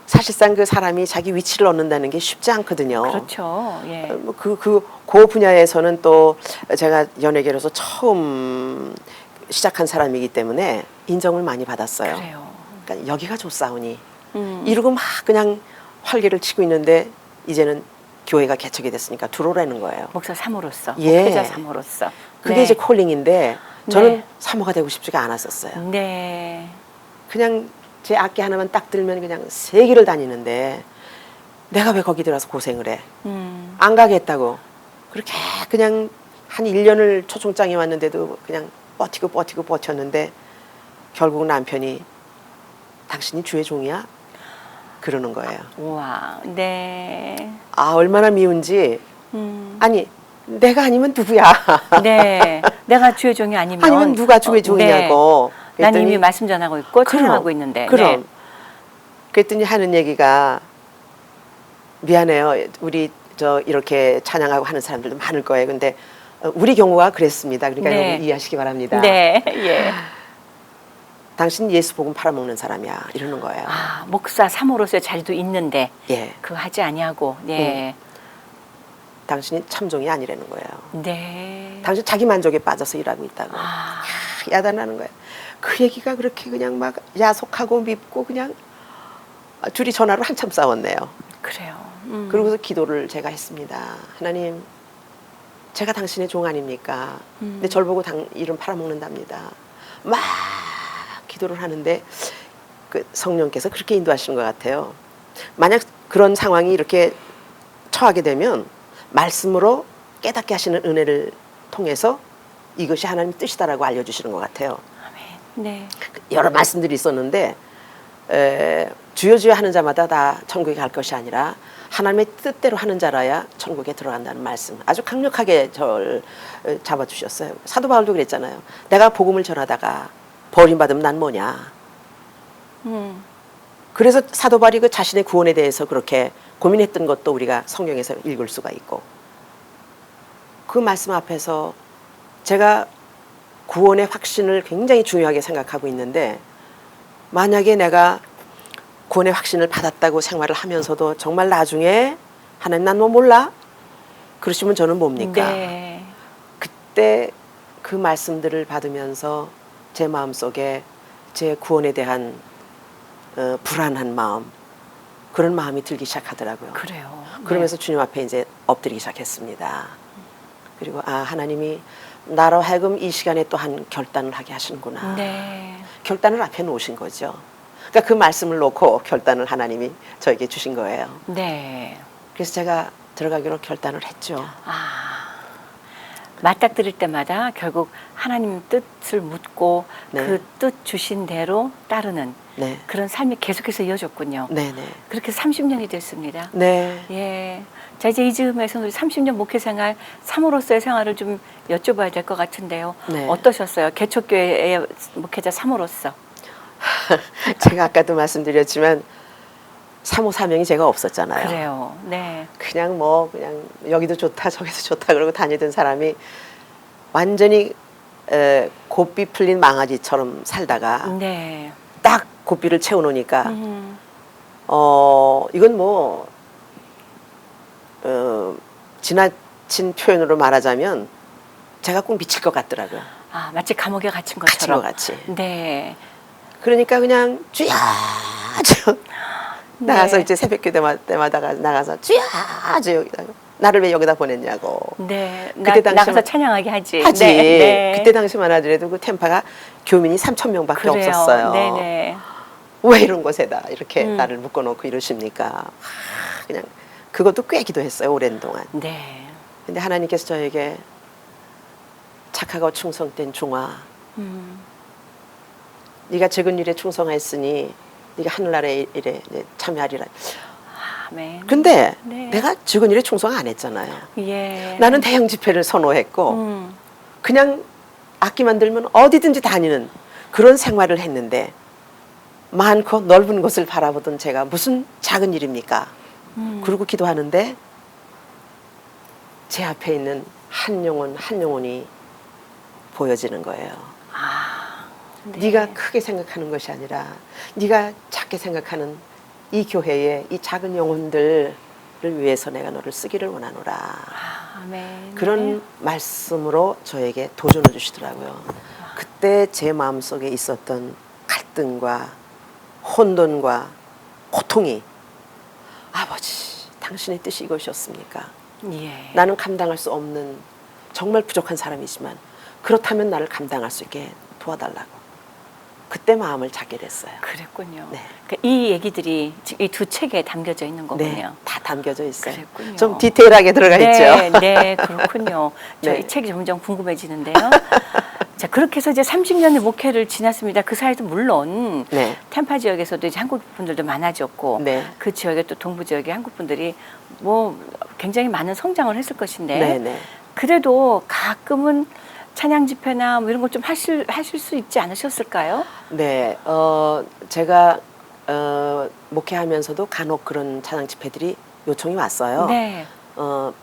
사실상 그 사람이 자기 위치를 얻는다는 게 쉽지 않거든요. 그렇죠. 예. 그 분야에서는 또 제가 연예계로서 처음 시작한 사람이기 때문에 인정을 많이 받았어요. 그래요. 그러니까 여기가 좋사오니 이러고 막 그냥 활기를 치고 있는데 이제는 교회가 개척이 됐으니까 들어오라는 거예요. 목사 사모로서, 예. 목회자 사모로서. 그게 네. 이제 콜링인데 저는 네. 사모가 되고 싶지가 않았었어요. 네. 그냥 제 악기 하나만 딱 들면 그냥 세계를 다니는데 내가 왜 거기 들어서 고생을 해. 안 가겠다고. 그렇게 그냥 한 1년을 초청장에 왔는데도 그냥 버티고 버텼는데 결국 남편이 당신이 주의 종이야? 그러는 거예요. 우와. 네. 아, 얼마나 미운지. 아니, 내가 아니면 누구야? 네. 내가 주의 종이 아니면. 아니면 누가 주의 종이냐고. 네. 난 그랬더니 이미 말씀 전하고 있고 그럼, 찬양하고 있는데. 그럼. 네. 그랬더니 하는 얘기가 미안해요. 우리 이렇게 찬양하고 하는 사람들도 많을 거예요. 근데 우리 경우가 그랬습니다. 그러니까 네. 여러분 이해하시기 바랍니다. 네. 예. 당신 예수 복음 팔아먹는 사람이야. 이러는 거예요. 아, 목사 사모로서의 자리도 있는데 예. 그거 하지 아니하고. 네. 당신이 참종이 아니라는 거예요. 네. 당신 자기 만족에 빠져서 일하고 있다고. 아, 야단하는 거예요. 그 얘기가 그렇게 그냥 막 야속하고 밉고 그냥 둘이 전화로 한참 싸웠네요. 그래요. 그러고서 기도를 제가 했습니다. 하나님, 제가 당신의 종 아닙니까? 근데 절 보고 이름 팔아먹는답니다. 막 기도를 하는데 그 성령께서 그렇게 인도하시는 것 같아요. 만약 그런 상황이 이렇게 처하게 되면 말씀으로 깨닫게 하시는 은혜를 통해서 이것이 하나님의 뜻이다라고 알려주시는 것 같아요. 아멘. 네. 여러 말씀들이 있었는데 주여 주여 하는 자마다 다 천국에 갈 것이 아니라 하나님의 뜻대로 하는 자라야 천국에 들어간다는 말씀 아주 강력하게 저를 잡아주셨어요. 사도 바울도 그랬잖아요. 내가 복음을 전하다가 버림받으면 난 뭐냐. 그래서 사도 바울이 그 자신의 구원에 대해서 그렇게 고민했던 것도 우리가 성경에서 읽을 수가 있고 그 말씀 앞에서 제가 구원의 확신을 굉장히 중요하게 생각하고 있는데 만약에 내가 구원의 확신을 받았다고 생활을 하면서도 정말 나중에 하나님 난 뭐 몰라? 그러시면 저는 뭡니까? 네. 그때 그 말씀들을 받으면서 제 마음속에 제 구원에 대한 불안한 마음 그런 마음이 들기 시작하더라고요. 그래요. 그러면서 주님 앞에 이제 엎드리기 시작했습니다. 그리고 하나님이 나로 하여금 이 시간에 또 한 결단을 하게 하시는구나. 네. 결단을 앞에 놓으신 거죠. 그러니까 그 말씀을 놓고 결단을 하나님이 저에게 주신 거예요. 네. 그래서 제가 들어가기로 결단을 했죠. 맞닥뜨릴 때마다 결국 하나님 뜻을 묻고 네. 그 뜻 주신 대로 따르는 네. 그런 삶이 계속해서 이어졌군요. 네네. 그렇게 30년이 됐습니다. 네. 예. 자, 이제 이 즈음에서는 우리 30년 목회 생활, 사모로서의 생활을 좀 여쭤봐야 될 것 같은데요. 네. 어떠셨어요? 개척교회의 목회자 사모로서. 제가 아까도 말씀드렸지만 사모 사명이 제가 없었잖아요. 그래요. 네. 그냥 여기도 좋다 저기도 좋다 그러고 다니던 사람이 완전히 고삐 풀린 망아지처럼 살다가 네. 딱 고삐를 채워놓으니까 음. 이건 뭐 지나친 표현으로 말하자면 제가 꼭 미칠 것 같더라고요. 마치 감옥에 갇힌 갇힌 것처럼. 것 같이. 네. 그러니까 그냥 주야 주 나가서 네. 이제 새벽기도 때마다 나가서 주야 주 여기다 나를 왜 여기다 보냈냐고. 네. 그때 당시만- 나가서 찬양하게 하지. 하지. 네. 네. 그때 당시만 하더라도 그 템파가 교민이 3,000명밖에 그래요. 없었어요. 네네. 왜 이런 곳에다 이렇게 음. 나를 묶어놓고 이러십니까? 그냥 그것도 꽤 기도했어요. 오랜 동안. 네. 근데 하나님께서 저에게 착하고 충성된 종아 음. 네가 적은 일에 충성했으니 네가 하늘나라의 일에 참여하리라. 아멘. 근데 네. 내가 직원일에 충성 안 했잖아요. 예. 나는 대형 집회를 선호했고 그냥 악기만 들면 어디든지 다니는 그런 생활을 했는데 많고 넓은 곳을 바라보던 제가 무슨 작은 일입니까? 그러고 기도하는데 제 앞에 있는 한 영혼 한 영혼이 보여지는 거예요. 네. 네가 크게 생각하는 것이 아니라 네가 작게 생각하는 이 교회의 이 작은 영혼들을 위해서 내가 너를 쓰기를 원하노라. 아멘. 그런 말씀으로 저에게 도전을 주시더라고요. 그때 제 마음속에 있었던 갈등과 혼돈과 고통이 아버지 당신의 뜻이 이것이었습니까? 예. 나는 감당할 수 없는 정말 부족한 사람이지만 그렇다면 나를 감당할 수 있게 도와달라고 그때 마음을 잡게 됐어요. 그랬군요. 네. 그러니까 이 얘기들이 이 두 책에 담겨져 있는 거군요. 네, 다 담겨져 있어요. 그랬군요. 좀 디테일하게 들어가 네, 있죠. 네, 그렇군요. 저 네. 이 책이 점점 궁금해지는데요. 자, 그렇게 해서 이제 30년의 목회를 지났습니다. 그 사이에도 물론 네. 템파 지역에서도 이제 한국 분들도 많아졌고 네. 그 지역에 또 동부 지역의 한국 분들이 뭐 굉장히 많은 성장을 했을 것인데 네, 네. 그래도 가끔은 찬양 집회나 뭐 이런 걸 좀 하실 수 있지 않으셨을까요? 네, 제가 목회하면서도 간혹 그런 찬양 집회들이 요청이 왔어요. 네.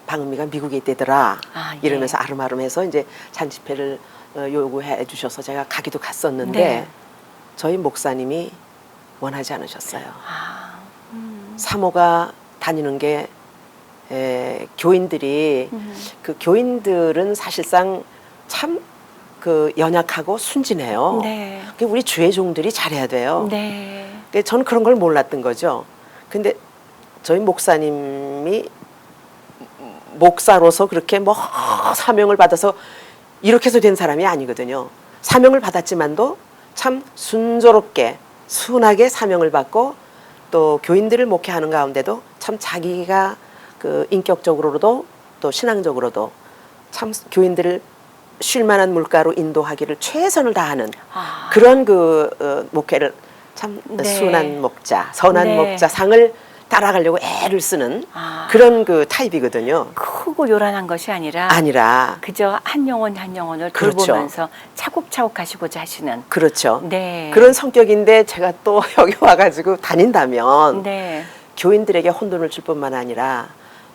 방은미가 미국에 있대더라. 아, 예. 이러면서 아름아름해서 이제 찬양 집회를 요구해 주셔서 제가 가기도 갔었는데 네. 저희 목사님이 원하지 않으셨어요. 아, 사모가 다니는 게 교인들이 그 교인들은 사실상 참 그 연약하고 순진해요. 네. 그게 우리 주의 종들이 잘해야 돼요. 네. 근데 저는 그런 걸 몰랐던 거죠. 근데 저희 목사님이 목사로서 그렇게 뭐 사명을 받아서 이렇게 해서 된 사람이 아니거든요. 사명을 받았지만도 참 순조롭게 순하게 사명을 받고 또 교인들을 목회하는 가운데도 참 자기가 그 인격적으로도 또 신앙적으로도 참 교인들을 쉴만한 물가로 인도하기를 최선을 다하는 아. 그런 그 목회를 참 네. 순한 목자, 선한 네. 목자 상을 따라가려고 애를 쓰는 아. 그런 그 타입이거든요. 크고 요란한 것이 아니라 아니라 그저 한 영혼 한 영혼을 그렇죠. 돌보면서 차곡차곡 가시고자 하시는. 그렇죠. 네. 그런 성격인데 제가 또 여기 와가지고 다닌다면 네. 교인들에게 혼돈을 줄 뿐만 아니라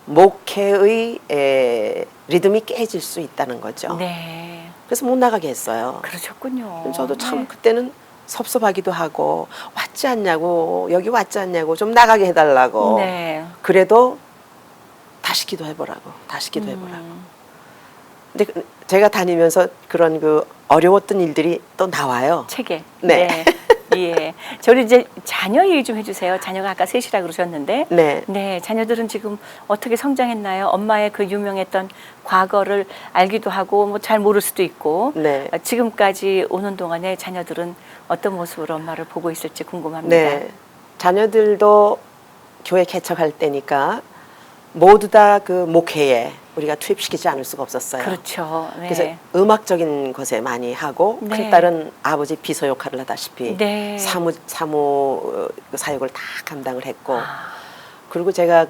목회의 리듬이 깨질 수 있다는 거죠. 네. 그래서 못 나가게 했어요. 그러셨군요. 저도 참 네. 그때는 섭섭하기도 하고 왔지 않냐고 여기 왔지 않냐고 좀 나가게 해달라고 네. 그래도 다시 기도해보라고 다시 기도해보라고 근데 제가 다니면서 그런 그 어려웠던 일들이 또 나와요. 책에. 네. 예. 저를 이제 자녀 얘기 좀 해주세요. 자녀가 아까 셋이라 그러셨는데. 네. 네. 자녀들은 지금 어떻게 성장했나요? 엄마의 그 유명했던 과거를 알기도 하고 뭐 잘 모를 수도 있고. 네. 지금까지 오는 동안에 자녀들은 어떤 모습으로 엄마를 보고 있을지 궁금합니다. 네. 자녀들도 교회 개척할 때니까 모두 다 그 목회에 우리가 투입시키지 않을 수가 없었어요. 그렇죠. 네. 그래서 음악적인 것에 많이 하고 네. 큰 딸은 아버지 비서 역할을 하다시피 네. 사무 사역을 다 감당을 했고 아. 그리고 제가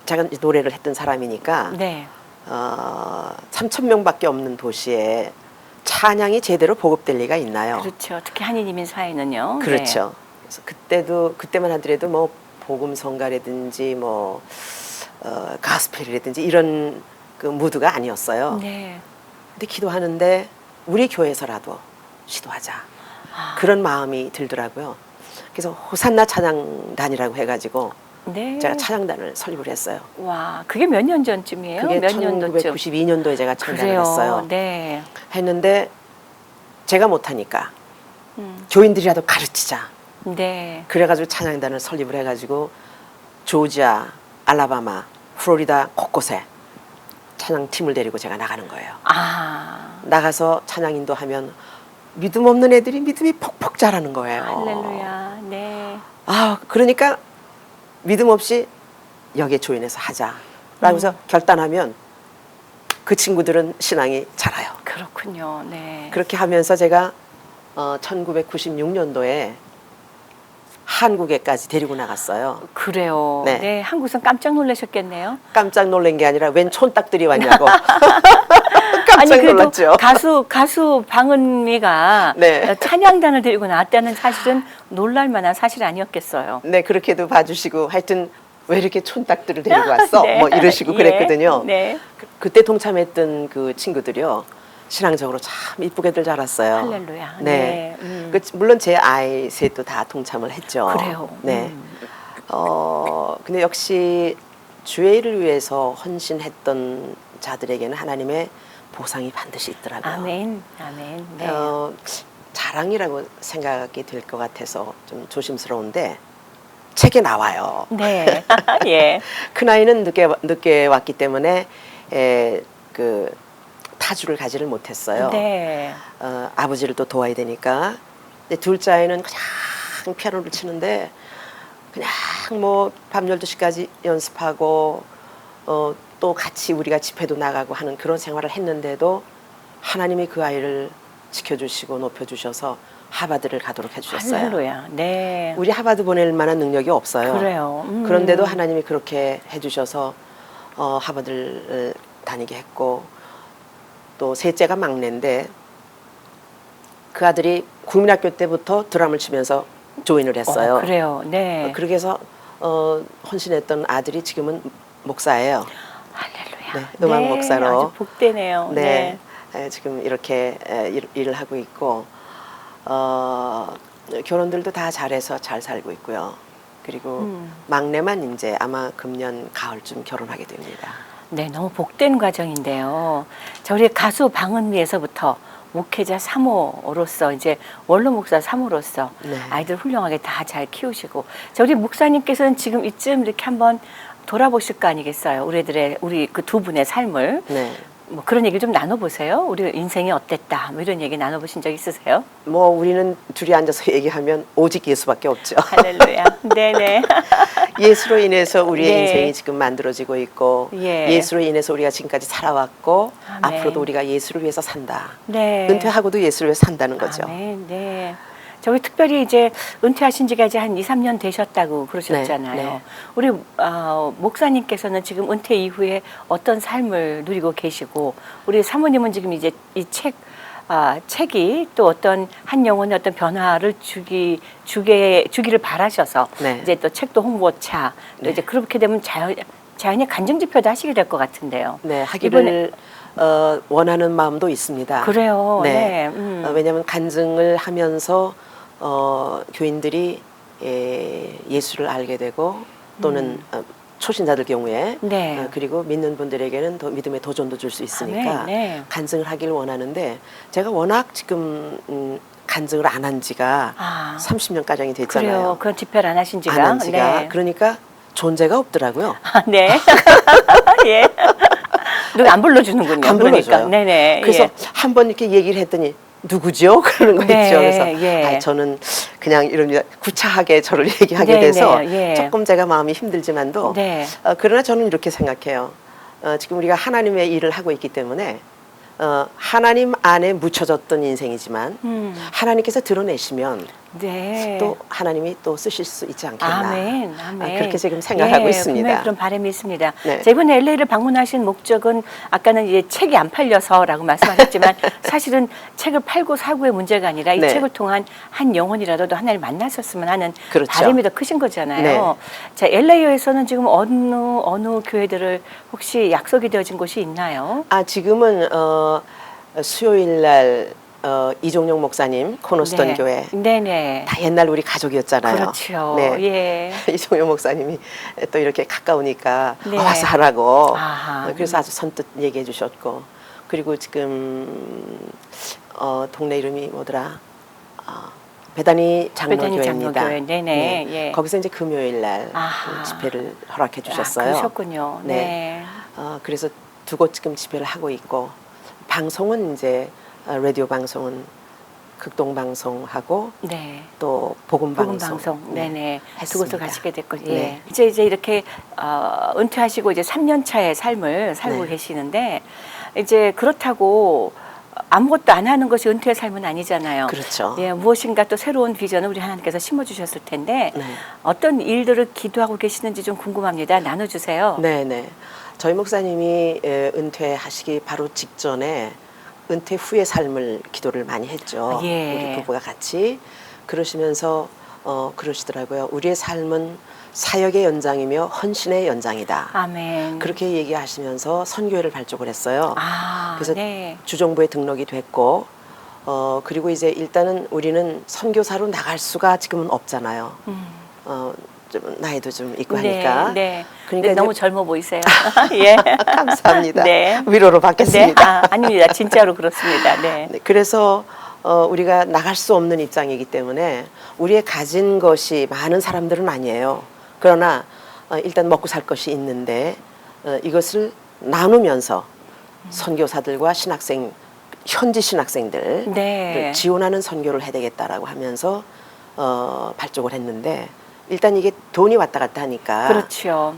제가 이제 노래를 했던 사람이니까 네. 3,000명밖에 없는 도시에 찬양이 제대로 보급될 리가 있나요? 그렇죠. 특히 한인이민 사회는요. 그렇죠. 그래서 그때만 하더라도 뭐 복음성가라든지 뭐 가스펠이라든지 이런 그 무드가 아니었어요. 네. 근데 기도하는데 우리 교회에서라도 시도하자. 아. 그런 마음이 들더라고요. 그래서 호산나 찬양단이라고 해가지고 네. 제가 찬양단을 설립을 했어요. 와, 그게 몇 년 전쯤이에요? 그게 몇 년도쯤? 1992년도에 제가 창단을 그래요. 했어요. 네. 했는데 제가 못하니까 음. 교인들이라도 가르치자. 네. 그래가지고 찬양단을 설립을 해가지고 조지아, 알라바마, 플로리다 곳곳에 찬양팀을 데리고 제가 나가는 거예요. 아. 나가서 찬양 인도하면 믿음 없는 애들이 믿음이 퍽퍽 자라는 거예요. 할렐루야. 네. 아, 그러니까 믿음 없이 여기에 조인해서 하자라고 해서 결단하면 그 친구들은 신앙이 자라요. 그렇군요. 네. 그렇게 하면서 제가 1996년도에 한국에까지 데리고 나갔어요. 그래요. 네. 네, 한국에선 깜짝 놀라셨겠네요. 깜짝 놀란 게 아니라 웬 촌딱들이 왔냐고. 아니 깜짝 그래도 놀랐죠. 가수 방은미가 네. 찬양단을 데리고 나왔다는 사실은 놀랄 만한 사실 아니었겠어요. 네, 그렇게도 봐주시고 하여튼 왜 이렇게 촌딱들을 데리고 왔어? 네. 뭐 이러시고 예. 그랬거든요. 네. 그때 동참했던 그 친구들이요. 신앙적으로 참 이쁘게들 자랐어요. 할렐루야. 네. 네. 물론 제 아이 셋도 다 동참을 했죠. 그래요. 네. 근데 역시 주의 일을 위해서 헌신했던 자들에게는 하나님의 보상이 반드시 있더라고요. 아멘. 아멘. 네. 자랑이라고 생각이 될 것 같아서 좀 조심스러운데 책에 나와요. 네. 예. 큰 아이는 늦게 왔기 때문에 그 타주를 가지를 못했어요. 네. 아버지를 또 도와야 되니까. 근데 둘째 아이는 그냥 피아노를 치는데 그냥 뭐 밤 12시까지 연습하고 또 같이 우리가 집회도 나가고 하는 그런 생활을 했는데도 하나님이 그 아이를 지켜주시고 높여주셔서 하버드를 가도록 해주셨어요. 할렐루야. 네. 우리 하버드 보낼 만한 능력이 없어요. 그래요. 그런데도 하나님이 그렇게 해주셔서 하버드를 다니게 했고 또 셋째가 막내인데 그 아들이 국민학교 때부터 드럼을 치면서 조인을 했어요. 그래요. 네. 그렇게 해서 헌신했던 아들이 지금은 목사예요. 할렐루야. 네, 음악 목사로. 아주 복되네요. 네, 지금 이렇게 일을 하고 있고 결혼들도 다 잘해서 잘 살고 있고요. 그리고 막내만 이제 아마 금년 가을쯤 결혼하게 됩니다. 네, 너무 복된 과정인데요. 저희 가수 방은미에서부터 목회자 3호로서 이제 원로 목사 3호로서 네. 아이들 훌륭하게 다 잘 키우시고 저희 목사님께서는 지금 이쯤 이렇게 한번 돌아보실 거 아니겠어요? 우리 그 두 분의 삶을 네. 뭐 그런 얘기 좀 나눠보세요. 우리 인생이 어땠다 뭐 이런 얘기 나눠보신 적 있으세요? 뭐 우리는 둘이 앉아서 얘기하면 오직 예수밖에 없죠. 할렐루야. 네네. 예수로 인해서 우리의 네. 인생이 지금 만들어지고 있고 예. 예수로 인해서 우리가 지금까지 살아왔고 아멘. 앞으로도 우리가 예수를 위해서 산다. 네. 은퇴하고도 예수를 위해서 산다는 거죠. 아멘. 네. 저희 특별히 이제 은퇴하신 지가 이제 한 2, 3년 되셨다고 그러셨잖아요. 네, 네. 우리 목사님께서는 지금 은퇴 이후에 어떤 삶을 누리고 계시고 우리 사모님은 지금 이제 이 책이 또 어떤 한 영혼의 어떤 변화를 주기를 바라셔서 네. 이제 또 책도 홍보차 또 네. 이제 그렇게 되면 자연히 간증 집회도 하시게 될 것 같은데요. 네, 하기를 원하는 마음도 있습니다. 그래요. 네. 네. 왜냐하면 간증을 하면서 교인들이 예수를 알게 되고 또는 초신자들 경우에 네. 그리고 믿는 분들에게는 더 믿음의 도전도 줄 수 있으니까 아멘, 네. 간증을 하기를 원하는데 제가 워낙 지금 간증을 안 한 지가 30년 가량이 됐잖아요. 그래요. 그런 집회를 안 하신 지가. 안 한 지가. 네. 그러니까 존재가 없더라고요. 네. 예. 누가 안 불러주는군요. 안 그러니까. 불러줘요. 네네. 그래서 예. 한 번 이렇게 얘기를 했더니 누구죠? 그러는 거 네, 있죠. 그래서 예. 저는 그냥 이런 구차하게 저를 얘기하게 네, 돼서 네, 예. 조금 제가 마음이 힘들지만도 네. 그러나 저는 이렇게 생각해요. 지금 우리가 하나님의 일을 하고 있기 때문에 하나님 안에 묻혀졌던 인생이지만 하나님께서 드러내시면 네. 또 하나님이 또 쓰실 수 있지 않겠나. 아멘, 아멘. 그렇게 지금 생각하고 예, 있습니다. 분명히 그런 바람이 있습니다. 네. 자, 이번에 LA를 방문하신 목적은 아까는 이제 책이 안 팔려서라고 말씀하셨지만 사실은 책을 팔고 사고의 문제가 아니라 이 네. 책을 통한 한 영혼이라도 하나님 만나셨으면 하는 그렇죠. 바람이 더 크신 거잖아요. 네. 자, LA에서는 지금 어느 교회들을 혹시 약속이 되어진 곳이 있나요? 지금은 수요일 날 이종용 목사님 코너스톤 네. 교회 네네. 다 옛날 우리 가족이었잖아요. 그렇죠. 네. 예. 이종용 목사님이 또 이렇게 가까우니까 네. 와서 하라고. 아하. 그래서 아주 선뜻 얘기해 주셨고 그리고 지금 동네 이름이 뭐더라? 배단위 장로교회입니다. 장로교회. 네네. 예. 거기서 이제 금요일 날 아하. 집회를 허락해 주셨어요. 그러셨군요. 네. 네. 그래서 두 곳 지금 집회를 하고 있고 방송은 이제 라디오 방송은 극동 방송하고 네. 또 복음 방송. 방송. 네네. 두 했습니다. 곳을 가시게 됐군요. 네. 예. 이제 이렇게 은퇴하시고 이제 3년 차의 삶을 살고 네. 계시는데 이제 그렇다고 아무것도 안 하는 것이 은퇴의 삶은 아니잖아요. 그렇죠. 예, 무엇인가 또 새로운 비전을 우리 하나님께서 심어주셨을 텐데 네. 어떤 일들을 기도하고 계시는지 좀 궁금합니다. 나눠주세요. 네네. 저희 목사님이 은퇴하시기 바로 직전에 은퇴 후의 삶을 기도를 많이 했죠. 예. 우리 부부가 같이 그러시면서 그러시더라고요. 우리의 삶은 사역의 연장이며 헌신의 연장이다. 아멘. 그렇게 얘기하시면서 선교회를 발족을 했어요. 아, 그래서 네. 주정부에 등록이 됐고 그리고 이제 일단은 우리는 선교사로 나갈 수가 지금은 없잖아요. 좀 나이도 좀 있고 하니까. 네. 그러니까 네, 너무 젊어 보이세요. 예. 감사합니다. 네. 위로로 받겠습니다. 네. 아닙니다. 진짜로 그렇습니다. 네. 네, 그래서 우리가 나갈 수 없는 입장이기 때문에 우리의 가진 것이 많은 사람들은 아니에요. 그러나 일단 먹고 살 것이 있는데 이것을 나누면서 선교사들과 신학생, 현지 신학생들을 네. 지원하는 선교를 해야 되겠다라고 하면서 발족을 했는데 일단 이게 돈이 왔다 갔다 하니까 그렇죠.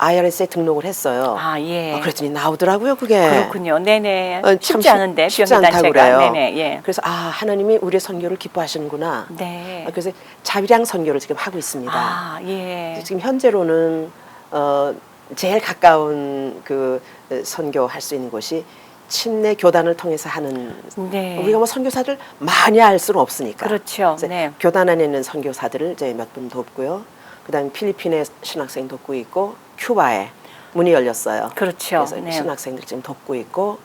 IRS에 등록을 했어요. 아, 예. 그랬더니 나오더라고요, 그게. 그렇군요. 네네. 참 쉽지 않은데, 쉽지 않다고 비영리단체가. 그래요. 네네. 예. 그래서 하나님이 우리의 선교를 기뻐하시는구나. 네. 그래서 자비량 선교를 지금 하고 있습니다. 아, 예. 지금 현재로는 제일 가까운 그 선교할 수 있는 곳이 침례 교단을 통해서 하는 네. 우리가 뭐 선교사들 많이 알 수는 없으니까. 그렇죠. 그래서 네. 교단 안에 있는 선교사들을 이제 몇 분 돕고요. 그다음에 필리핀의 신학생 돕고 있고 큐바에 문이 열렸어요. 그렇죠. 그래서 네. 신학생들 지금 돕고 있고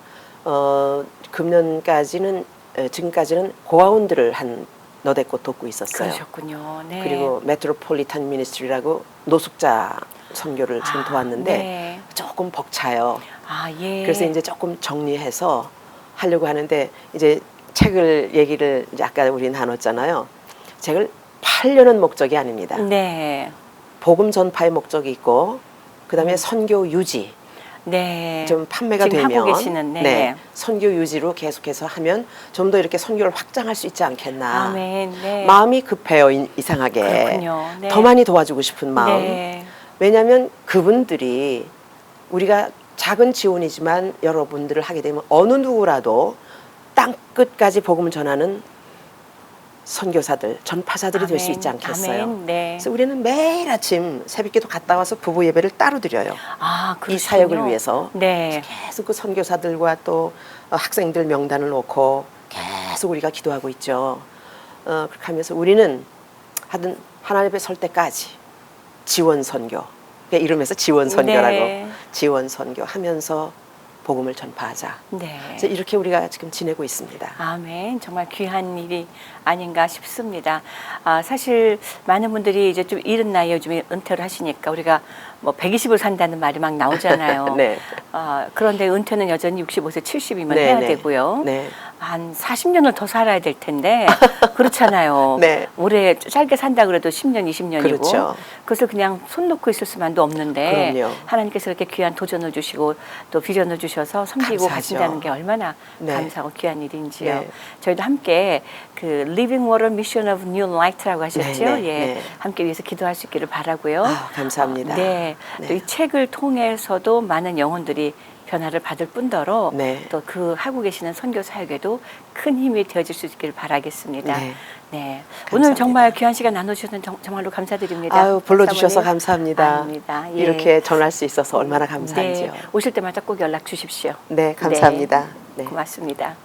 금년까지는 지금까지는 고아원들을 한 너댓 곳 돕고 있었어요. 그러셨군요. 네. 그리고 메트로폴리탄 미니스트리라고 노숙자 선교를 지금 도왔는데 네. 조금 벅차요. 아, 예. 그래서 이제 조금 정리해서 하려고 하는데 이제 책을 얘기를 이제 아까 우리 나눴잖아요. 책을 팔려는 목적이 아닙니다. 네. 복음 전파의 목적이 있고 그다음에 선교 유지 네. 좀 판매가 지금 되면 하고 계시는, 네. 선교 유지로 계속해서 하면 좀 더 이렇게 선교를 확장할 수 있지 않겠나. 아멘. 네. 마음이 급해요. 이상하게. 그렇군요. 네. 더 많이 도와주고 싶은 마음. 네. 왜냐하면 그분들이 우리가 작은 지원이지만 여러분들을 하게 되면 어느 누구라도 땅 끝까지 복음을 전하는 선교사들, 전파사들이 될 수 있지 않겠어요. 아멘. 네. 그래서 우리는 매일 아침 새벽기도 갔다 와서 부부 예배를 따로 드려요. 아, 이 그러시군요. 사역을 위해서. 네. 계속 그 선교사들과 또 학생들 명단을 놓고 계속 우리가 기도하고 있죠. 그렇게 하면서 우리는 하여튼 하나님 앞에 설 때까지 지원 선교, 그러니까 이름에서 지원 선교라고 네. 지원 선교 하면서 복음을 전파하자. 네. 그래서 이렇게 우리가 지금 지내고 있습니다. 아멘. 정말 귀한 일이 아닌가 싶습니다. 사실 많은 분들이 이제 좀 이른 나이에 요즘에 은퇴를 하시니까 우리가 뭐 120을 산다는 말이 막 나오잖아요. 네. 그런데 은퇴는 여전히 65세, 70이면 네, 해야 네. 되고요. 네. 한 40년을 더 살아야 될 텐데 그렇잖아요. 네. 올해 짧게 산다 그래도 10년, 20년이고 그렇죠. 그것을 그냥 손 놓고 있을 수만도 없는데 그럼요. 하나님께서 이렇게 귀한 도전을 주시고 또 비전을 주셔서 섬기고 감사하죠. 가신다는 게 얼마나 네. 감사하고 귀한 일인지요. 네. 저희도 함께 그 Living Water Mission of New Light라고 하셨죠. 네, 네, 예, 네. 함께 위해서 기도할 수 있기를 바라고요. 감사합니다. 네, 네. 또 이 책을 통해서도 많은 영혼들이 변화를 받을 뿐더러 네. 또 그 하고 계시는 선교 사역에도 큰 힘이 되어질 수 있기를 바라겠습니다. 네. 네. 감사합니다. 오늘 정말 귀한 시간 나눠주셔서 정말로 감사드립니다. 아유, 불러주셔서 사모님. 감사합니다. 아닙니다. 예. 이렇게 전할 수 있어서 얼마나 감사한지요. 네. 오실 때마다 꼭 연락 주십시오. 네, 감사합니다. 네. 고맙습니다.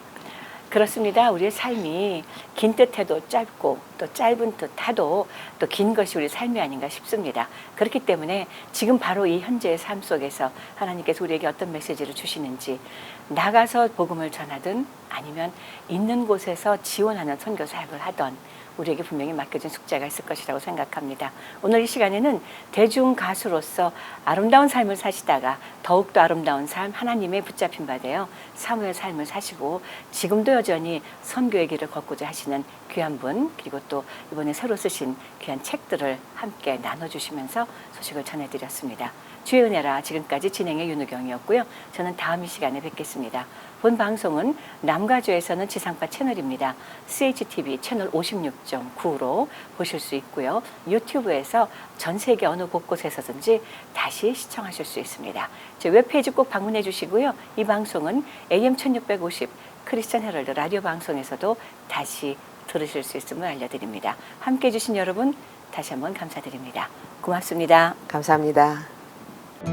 그렇습니다. 우리의 삶이 긴 뜻해도 짧고 또 짧은 뜻하도 또 긴 것이 우리 삶이 아닌가 싶습니다. 그렇기 때문에 지금 바로 이 현재의 삶 속에서 하나님께서 우리에게 어떤 메시지를 주시는지 나가서 복음을 전하든 아니면 있는 곳에서 지원하는 선교 사역을 하던 우리에게 분명히 맡겨진 숙제가 있을 것이라고 생각합니다. 오늘 이 시간에는 대중 가수로서 아름다운 삶을 사시다가 더욱더 아름다운 삶 하나님의 붙잡힌 바 되어 사무의 삶을 사시고 지금도 여전히 선교의 길을 걷고자 하시는 귀한 분 그리고 또 이번에 새로 쓰신 귀한 책들을 함께 나눠주시면서 소식을 전해드렸습니다. 주의 은혜라 지금까지 진행의 윤우경이었고요. 저는 다음 이 시간에 뵙겠습니다. 본 방송은 남가주에서는 지상파 채널입니다. CHTV 채널 56.9로 보실 수 있고요. 유튜브에서 전 세계 어느 곳곳에서든지 다시 시청하실 수 있습니다. 제 웹페이지 꼭 방문해 주시고요. 이 방송은 AM 1650 크리스천 헤럴드 라디오 방송에서도 다시 들으실 수 있음을 알려드립니다. 함께해 주신 여러분 다시 한번 감사드립니다. 고맙습니다. 감사합니다.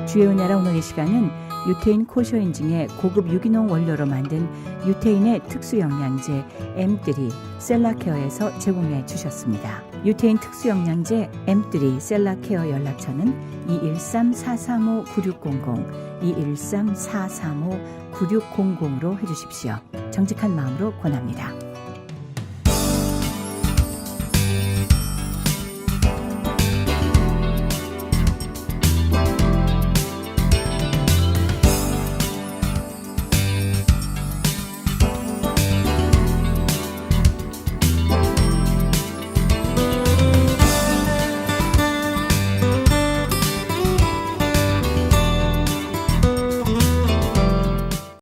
주의 은혜라 오늘 이 시간은 유태인 코쇼 인증의 고급 유기농 원료로 만든 유태인의 특수 영양제 M3 셀라케어에서 제공해 주셨습니다. 유태인 특수 영양제 M3 셀라케어 연락처는 213-435-9600, 213-435-9600으로 해주십시오. 정직한 마음으로 권합니다.